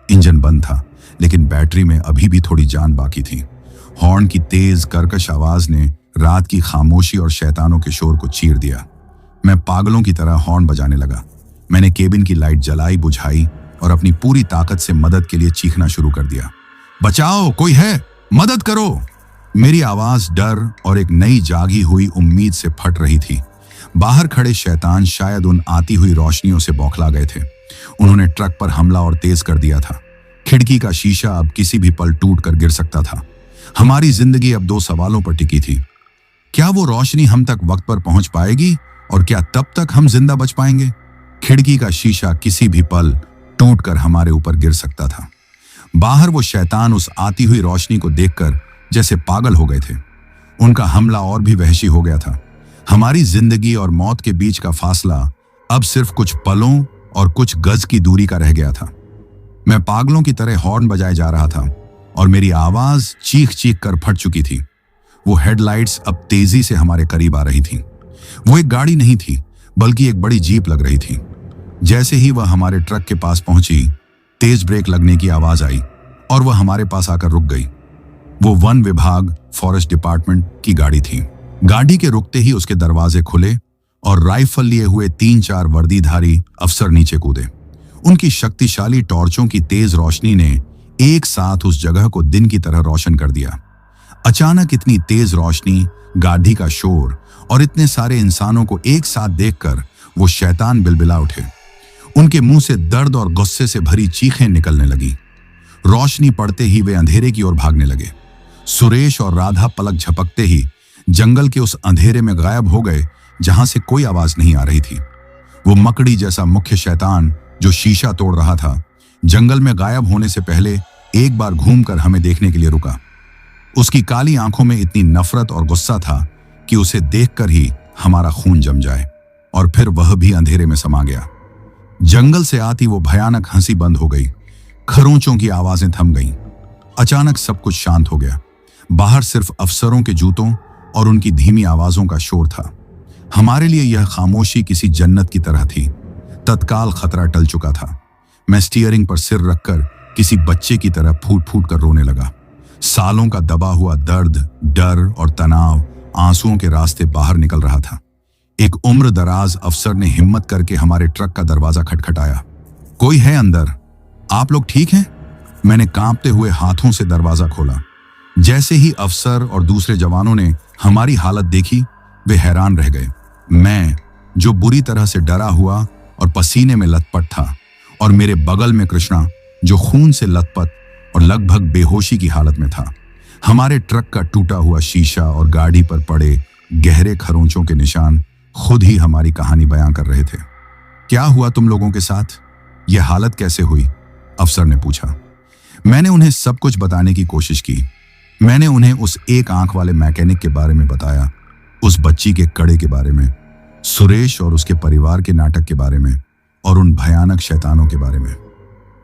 इंजन बंद था, लेकिन बैटरी में अभी भी थोड़ी जान बाकी थी। हॉर्न की तेज कर्कश आवाज ने रात की खामोशी और शैतानों के शोर को चीर दिया। मैं पागलों की तरह हॉर्न बजाने लगा। मैंने केबिन की लाइट जलाई बुझाई और अपनी पूरी ताकत से मदद के लिए चीखना शुरू कर दिया। बचाओ, कोई है, मदद करो। मेरी आवाज डर और एक नई जागी हुई उम्मीद से फट रही थी। बाहर खड़े शैतान शायद उन आती हुई रोशनियों से बौखला गए थे। उन्होंने ट्रक पर हमला और तेज कर दिया था। खिड़की का शीशा अब किसी भी पल टूट कर गिर सकता था। हमारी जिंदगी अब दो सवालों पर टिकी थी। क्या वो रोशनी हम तक वक्त पर पहुंच पाएगी और क्या तब तक हम जिंदा बच पाएंगे? खिड़की का शीशा किसी भी पल टूटकर हमारे ऊपर गिर सकता था। बाहर वो शैतान उस आती हुई रोशनी को देखकर जैसे पागल हो गए थे। उनका हमला और भी वहशी हो गया था। हमारी जिंदगी और मौत के बीच का फासला अब सिर्फ कुछ पलों और कुछ गज की दूरी का रह गया था। मैं पागलों की तरह हॉर्न बजाए जा रहा था और मेरी आवाज चीख चीख कर फट चुकी थी। वो हेडलाइट्स अब तेजी से हमारे करीब आ रही थी। वो एक गाड़ी नहीं थी, बल्कि एक बड़ी जीप लग रही थी। जैसे ही वह हमारे ट्रक के पास पहुंची, तेज ब्रेक लगने की आवाज आई और वह हमारे पास आकर रुक गई। वो वन विभाग, फॉरेस्ट डिपार्टमेंट की गाड़ी थी। गाड़ी के रुकते ही उसके दरवाजे खुले और राइफल लिए हुए 3-4 वर्दीधारी अफसर नीचे कूदे। उनकी शक्तिशाली टॉर्चों की तेज रोशनी ने एक साथ उस जगह को दिन की तरह रोशन कर दिया। अचानक इतनी तेज रोशनी, गाड़ी का शोर और इतने सारे इंसानों को एक साथ देखकर वो शैतान बिलबिला उठे। उनके मुंह से दर्द और गुस्से से भरी चीखें निकलने लगी। रोशनी पड़ते ही वे अंधेरे की ओर भागने लगे। सुरेश और राधा पलक झपकते ही जंगल के उस अंधेरे में गायब हो गए जहां से कोई आवाज नहीं आ रही थी। वो मकड़ी जैसा मुख्य शैतान जो शीशा तोड़ रहा था, जंगल में गायब होने से पहले एक बार घूमकर हमें देखने के लिए रुका। उसकी काली आंखों में इतनी नफरत और गुस्सा था कि उसे देखकर ही हमारा खून जम जाए। और फिर वह भी अंधेरे में समा गया। जंगल से आती वो भयानक हंसी बंद हो गई। खरोंचों की आवाजें थम गईं। अचानक सब कुछ शांत हो गया। बाहर सिर्फ अफसरों के जूतों और उनकी धीमी आवाजों का शोर था। हमारे लिए यह खामोशी किसी जन्नत की तरह थी। तत्काल खतरा टल चुका था। मैं स्टीयरिंग पर सिर रखकर किसी बच्चे की तरह फूट फूट कर रोने लगा। सालों का दबा हुआ दर्द, डर और तनाव आंसुओं के रास्ते बाहर निकल रहा था। एक उम्र दराज अफसर ने हिम्मत करके हमारे ट्रक का दरवाजा खटखटाया। कोई है अंदर? आप लोग ठीक हैं? मैंने कांपते हुए हाथों से दरवाजा खोला। जैसे ही अफसर और दूसरे जवानों ने हमारी हालत देखी, वे हैरान रह गए। मैं, जो बुरी तरह से डरा हुआ और पसीने में लथपथ था, और मेरे बगल में कृष्णा, जो खून से लथपथ और लगभग बेहोशी की हालत में था। हमारे ट्रक का टूटा हुआ शीशा और गाड़ी पर पड़े गहरे खरोंचों के निशान खुद ही हमारी कहानी बयां कर रहे थे। क्या हुआ तुम लोगों के साथ? यह हालत कैसे हुई? अफसर ने पूछा। मैंने उन्हें सब कुछ बताने की कोशिश की। मैंने उन्हें उस एक आंख वाले मैकेनिक के बारे में बताया, उस बच्ची के कड़े के बारे में, सुरेश और उसके परिवार के नाटक के बारे में, और उन भयानक शैतानों के बारे में।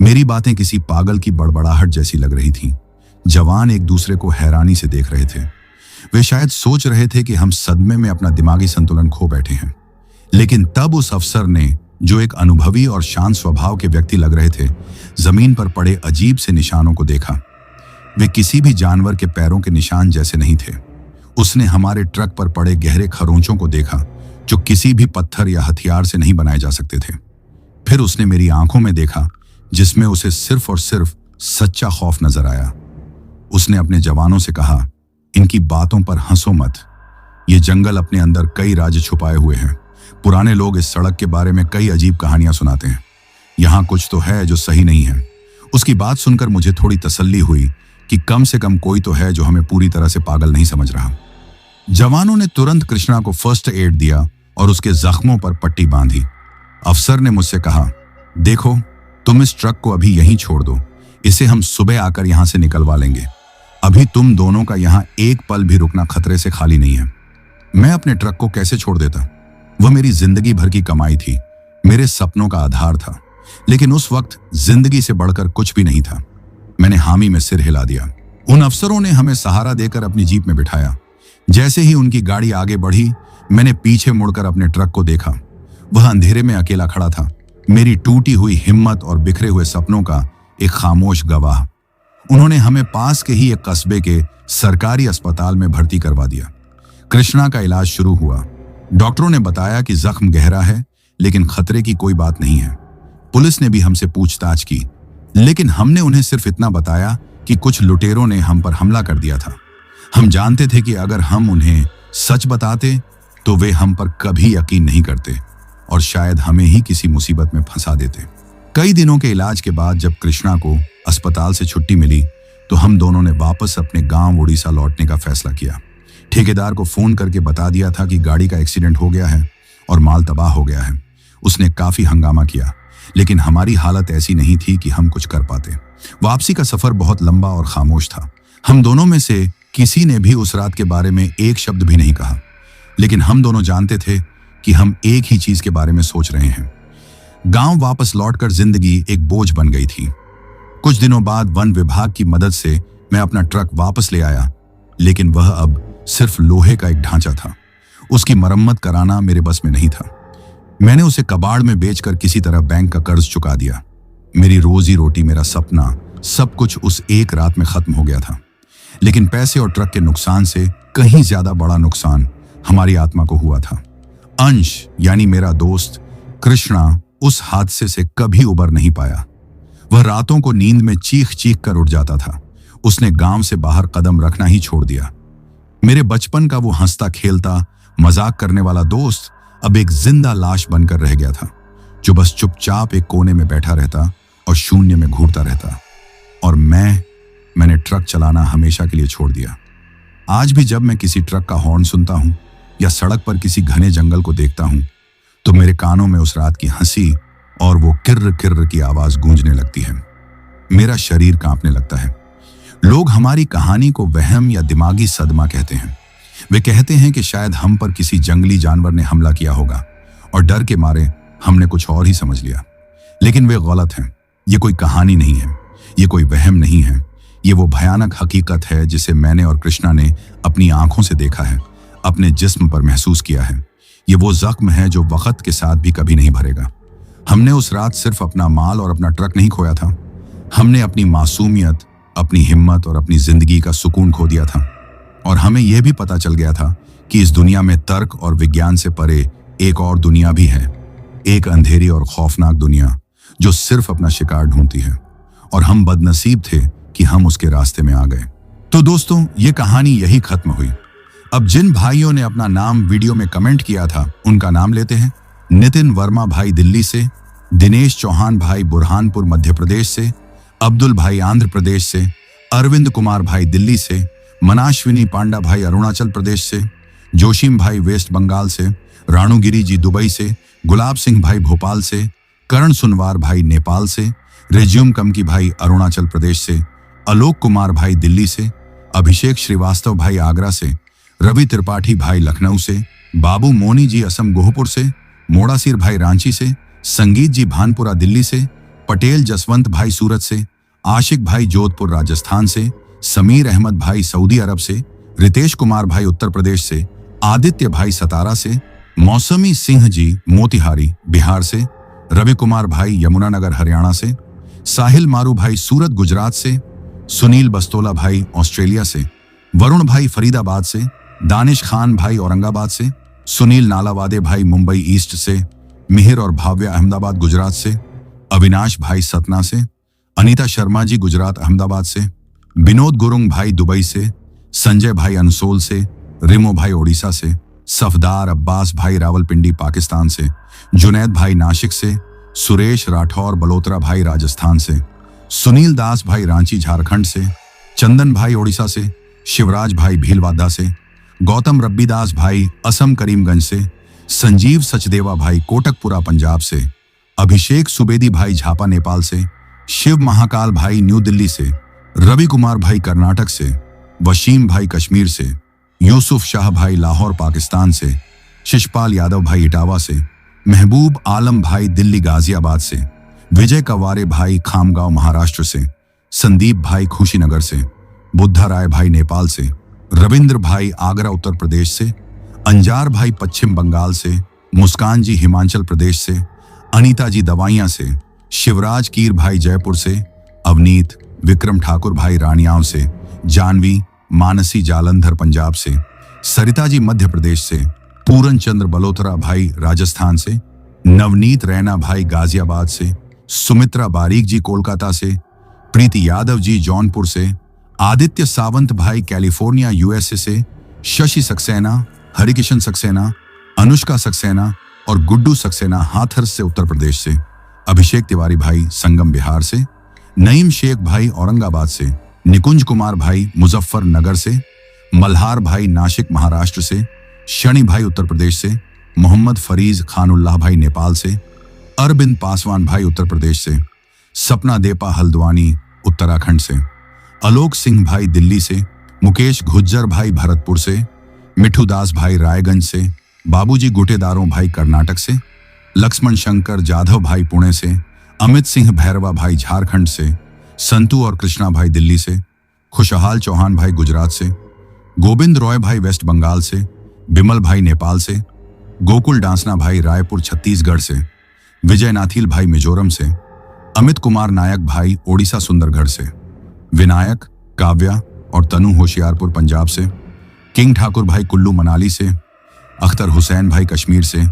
मेरी बातें किसी पागल की बड़बड़ाहट जैसी लग रही थीं। जवान एक दूसरे को हैरानी से देख रहे थे। वे शायद सोच रहे थे कि हम सदमे में अपना दिमागी संतुलन खो बैठे हैं। लेकिन तब उस अफसर ने, जो एक अनुभवी और शांत स्वभाव के व्यक्ति लग रहे थे, जमीन पर पड़े अजीब से निशानों को देखा। वे किसी भी जानवर के पैरों के निशान जैसे नहीं थे। उसने हमारे ट्रक पर पड़े गहरे खरोंचों को देखा, जो किसी भी पत्थर या हथियार से नहीं बनाए जा सकते थे। फिर उसने मेरी आंखों में देखा, जिसमें उसे सिर्फ और सिर्फ सच्चा खौफ नजर आया। उसने अपने जवानों से कहा, इनकी बातों पर हंसो मत। ये जंगल अपने अंदर कई राज छुपाए हुए हैं। पुराने लोग इस सड़क के बारे में कई अजीब कहानियां सुनाते हैं। यहां कुछ तो है जो सही नहीं है। उसकी बात सुनकर मुझे थोड़ी तसल्ली हुई कि कम से कम कोई तो है जो हमें पूरी तरह से पागल नहीं समझ रहा। जवानों ने तुरंत कृष्णा को फर्स्ट एड दिया और उसके जख्मों पर पट्टी बांधी। अफसर ने मुझसे कहा, देखो, तुम इस ट्रक को अभी यहीं छोड़ दो। इसे हम सुबह आकर यहां से निकलवा लेंगे। अभी तुम दोनों का यहां एक पल भी रुकना खतरे से खाली नहीं है। मैं अपने ट्रक को कैसे छोड़ देता? वह मेरी जिंदगी भर की कमाई थी, मेरे सपनों का आधार था। लेकिन उस वक्त जिंदगी से बढ़कर कुछ भी नहीं था। मैंने हामी में सिर हिला दिया। उन अफसरों ने हमें सहारा देकर अपनी जीप में बिठाया। जैसे ही उनकी गाड़ी आगे बढ़ी, मैंने पीछे मुड़कर अपने ट्रक को देखा। वह अंधेरे में अकेला खड़ा था, मेरी टूटी हुई हिम्मत और बिखरे हुए सपनों का एक खामोश गवाह। उन्होंने हमें पास के ही एक कस्बे के सरकारी अस्पताल में भर्ती करवा दिया। कृष्णा का इलाज शुरू हुआ। डॉक्टरों ने बताया कि जख्म गहरा है, लेकिन खतरे की कोई बात नहीं है। पुलिस ने भी हमसे पूछताछ की, लेकिन हमने उन्हें सिर्फ इतना बताया कि कुछ लुटेरों ने हम पर हमला कर दिया था। हम जानते थे कि अगर हम उन्हें सच बताते तो वे हम पर कभी यकीन नहीं करते और शायद हमें ही किसी मुसीबत में फंसा देते। कई दिनों के इलाज के बाद जब कृष्णा को अस्पताल से छुट्टी मिली तो हम दोनों ने वापस अपने गांव उड़ीसा लौटने का फैसला किया। ठेकेदार को फोन करके बता दिया था कि गाड़ी का एक्सीडेंट हो गया है और माल तबाह हो गया है। उसने काफी हंगामा किया, लेकिन हमारी हालत ऐसी नहीं थी कि हम कुछ कर पाते। वापसी का सफर बहुत लंबा और खामोश था। हम दोनों में से किसी ने भी उस रात के बारे में एक शब्द भी नहीं कहा, लेकिन हम दोनों जानते थे कि हम एक ही चीज के बारे में सोच रहे हैं। गांव वापस लौटकर जिंदगी एक बोझ बन गई थी। कुछ दिनों बाद वन विभाग की मदद से मैं अपना ट्रक वापस ले आया, लेकिन वह अब सिर्फ लोहे का एक ढांचा था। उसकी मरम्मत कराना मेरे बस में नहीं था। मैंने उसे कबाड़ में बेचकर किसी तरह बैंक का कर्ज चुका दिया। मेरी रोजी रोटी, मेरा सपना, सब कुछ उस एक रात में खत्म हो गया था। लेकिन पैसे और ट्रक के नुकसान से कहीं ज्यादा बड़ा नुकसान हमारी आत्मा को हुआ था। अंश यानी मेरा दोस्त कृष्णा उस हादसे से कभी उबर नहीं पाया। वह रातों को नींद में चीख चीख कर उठ जाता था। उसने गांव से बाहर कदम रखना ही छोड़ दिया। मेरे बचपन का वो हंसता खेलता मजाक करने वाला दोस्त अब एक जिंदा लाश बनकर रह गया था, जो बस चुपचाप एक कोने में बैठा रहता और शून्य में घूरता रहता। और मैंने ट्रक चलाना हमेशा के लिए छोड़ दिया। आज भी जब मैं किसी ट्रक का हॉर्न सुनता हूं या सड़क पर किसी घने जंगल को देखता हूं, तो मेरे कानों में उस रात की हंसी और वो किर्र किर्र की आवाज गूंजने लगती है। मेरा शरीर कांपने लगता है। लोग हमारी कहानी को वहम या दिमागी सदमा कहते हैं। वे कहते हैं कि शायद हम पर किसी जंगली जानवर ने हमला किया होगा और डर के मारे हमने कुछ और ही समझ लिया। लेकिन वे गलत हैं। ये कोई कहानी नहीं है, ये कोई वहम नहीं है। ये वो भयानक हकीकत है जिसे मैंने और कृष्णा ने अपनी आंखों से देखा है, अपने जिस्म पर महसूस किया है। ये वो जख्म है जो वक्त के साथ भी कभी नहीं भरेगा। हमने उस रात सिर्फ अपना माल और अपना ट्रक नहीं खोया था, हमने अपनी मासूमियत, अपनी हिम्मत और अपनी जिंदगी का सुकून खो दिया था। और हमें यह भी पता चल गया था कि इस दुनिया में तर्क और विज्ञान से परे एक और दुनिया भी है, एक अंधेरी और खौफनाक दुनिया जो सिर्फ अपना शिकार ढूंढती है। और हम बदनसीब थे कि हम उसके रास्ते में आ गए। तो दोस्तों, ये कहानी यही खत्म हुई। अब जिन भाइयों ने अपना नाम वीडियो में कमेंट किया था, उनका नाम लेते हैं। नितिन वर्मा भाई दिल्ली से, दिनेश चौहान भाई बुरहानपुर मध्य प्रदेश से, अब्दुल भाई आंध्र प्रदेश से, अरविंद कुमार भाई दिल्ली से, मनाश्विनी पांडा भाई अरुणाचल प्रदेश से, जोशीम भाई वेस्ट बंगाल से, राणुगिरी जी दुबई से, गुलाब सिंह भाई भोपाल से, करण सुनवार भाई नेपाल से, रेज्यूम कमकी भाई अरुणाचल प्रदेश से, आलोक कुमार भाई दिल्ली से, अभिषेक श्रीवास्तव भाई आगरा से, रवि त्रिपाठी भाई लखनऊ से, बाबू मोनी जी असम गोहपुर से, मोड़ासिर भाई रांची से, संगीत जी भानपुरा दिल्ली से, पटेल जसवंत भाई सूरत से, आशिक भाई जोधपुर राजस्थान से, समीर अहमद भाई सऊदी अरब से, रितेश कुमार भाई उत्तर प्रदेश से, आदित्य भाई सतारा से, मौसमी सिंह जी मोतिहारी बिहार से, रवि कुमार भाई यमुनानगर हरियाणा से, साहिल मारू भाई सूरत गुजरात से, सुनील बस्तोला भाई ऑस्ट्रेलिया से, वरुण भाई फरीदाबाद से, दानिश खान भाई औरंगाबाद से, सुनील नालावादे भाई मुंबई ईस्ट से, मिहिर और भाव्या अहमदाबाद गुजरात से, अविनाश भाई सतना से, अनीता शर्मा जी गुजरात अहमदाबाद से, विनोद गुरुंग भाई दुबई से, संजय भाई अनसोल से, रिमो भाई ओडिशा से, सफदार अब्बास भाई रावलपिंडी पाकिस्तान से, जुनैद भाई नासिक से, सुरेश राठौर बलोत्रा भाई राजस्थान से, सुनील दास भाई रांची झारखंड से, चंदन भाई ओडिशा से, शिवराज भाई भीलवादा से, गौतम रब्बीदास भाई असम करीमगंज से, संजीव सचदेवा भाई कोटकपुरा पंजाब से, अभिषेक सुबेदी भाई झापा नेपाल से, शिव महाकाल भाई न्यू दिल्ली से, रवि कुमार भाई कर्नाटक से, वशीम भाई कश्मीर से, यूसुफ शाह भाई लाहौर पाकिस्तान से, शिशपाल यादव भाई इटावा से, महबूब आलम भाई दिल्ली गाजियाबाद से, विजय कवारे भाई खामगांव महाराष्ट्र से, संदीप भाई खुशीनगर से, बुद्धा राय भाई नेपाल से, रविंद्र भाई आगरा उत्तर प्रदेश से, अंजार भाई पश्चिम बंगाल से, मुस्कान जी हिमाचल प्रदेश से, अनीता जी दवाइयां से, शिवराज कीर भाई जयपुर से, अवनीत विक्रम ठाकुर भाई रानियाव से, जानवी मानसी जालंधर पंजाब से, सरिता जी मध्य प्रदेश से, पूरन चंद्र बलोत्रा भाई राजस्थान से, नवनीत रैना भाई गाजियाबाद से, सुमित्रा बारीक जी कोलकाता से, प्रीति यादव जी जौनपुर से, आदित्य सावंत भाई कैलिफोर्निया यूएसए से, शशि सक्सेना, हरिकिशन सक्सेना, अनुष्का सक्सेना और गुड्डू सक्सेना हाथरस से उत्तर प्रदेश से, अभिषेक तिवारी भाई संगम बिहार से, नईम शेख भाई औरंगाबाद से, निकुंज कुमार भाई मुजफ्फरनगर से, मल्हार भाई नासिक महाराष्ट्र से, शनि भाई उत्तर प्रदेश से, मोहम्मद फरीज खानुल्लाह भाई नेपाल से, अरविंद पासवान भाई उत्तर प्रदेश से, सपना देपा हल्द्वानी उत्तराखंड से, आलोक सिंह भाई दिल्ली से, मुकेश गुज्जर भाई भरतपुर से, मिठू दास भाई रायगंज से, बाबूजी गुटेदारों भाई कर्नाटक से, लक्ष्मण शंकर जाधव भाई पुणे से, अमित सिंह भैरवा भाई झारखंड से, संतू और कृष्णा भाई दिल्ली से, खुशहाल चौहान भाई गुजरात से, गोविंद रॉय भाई वेस्ट बंगाल से, बिमल भाई नेपाल से, गोकुल डांसना भाई रायपुर छत्तीसगढ़ से, विजय नाथिल भाई मिजोरम से, अमित कुमार नायक भाई ओडिशा सुंदरगढ़ से, विनायक काव्या और तनु होशियारपुर पंजाब से, किंग ठाकुर भाई कुल्लू मनाली से, अख्तर हुसैन भाई कश्मीर से,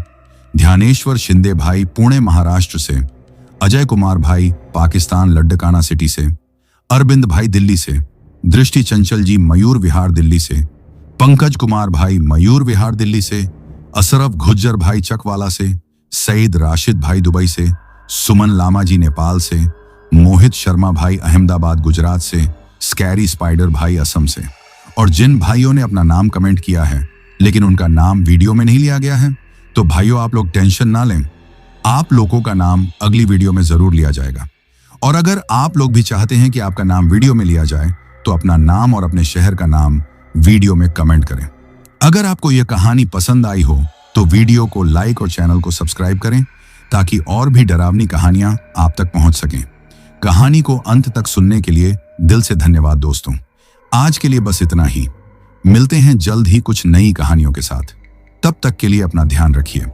ध्यानेश्वर शिंदे भाई पुणे महाराष्ट्र से, अजय कुमार भाई पाकिस्तान लड्डकाना सिटी से, अरविंद भाई दिल्ली से, दृष्टि चंचल जी मयूर विहार दिल्ली से, पंकज कुमार भाई मयूर विहार दिल्ली से, असरफ गुज्जर भाई चकवाला से, सईद राशिद भाई दुबई से, सुमन लामा जी नेपाल से, मोहित शर्मा भाई अहमदाबाद गुजरात से, स्कैरी स्पाइडर भाई असम से। और जिन भाइयों ने अपना नाम कमेंट किया है लेकिन उनका नाम वीडियो में नहीं लिया गया है, तो भाइयों आप लोग टेंशन ना लें, आप लोगों का नाम अगली वीडियो में जरूर लिया जाएगा। और अगर आप लोग भी चाहते हैं कि आपका नाम वीडियो में लिया जाए तो अपना नाम और अपने शहर का नाम वीडियो में कमेंट करें। अगर आपको यह कहानी पसंद आई हो तो वीडियो को लाइक और चैनल को सब्सक्राइब करें ताकि और भी डरावनी कहानियां आप तक पहुंच सकें। कहानी को अंत तक सुनने के लिए दिल से धन्यवाद दोस्तों। आज के लिए बस इतना ही। मिलते हैं जल्द ही कुछ नई कहानियों के साथ। तब तक के लिए अपना ध्यान रखिए।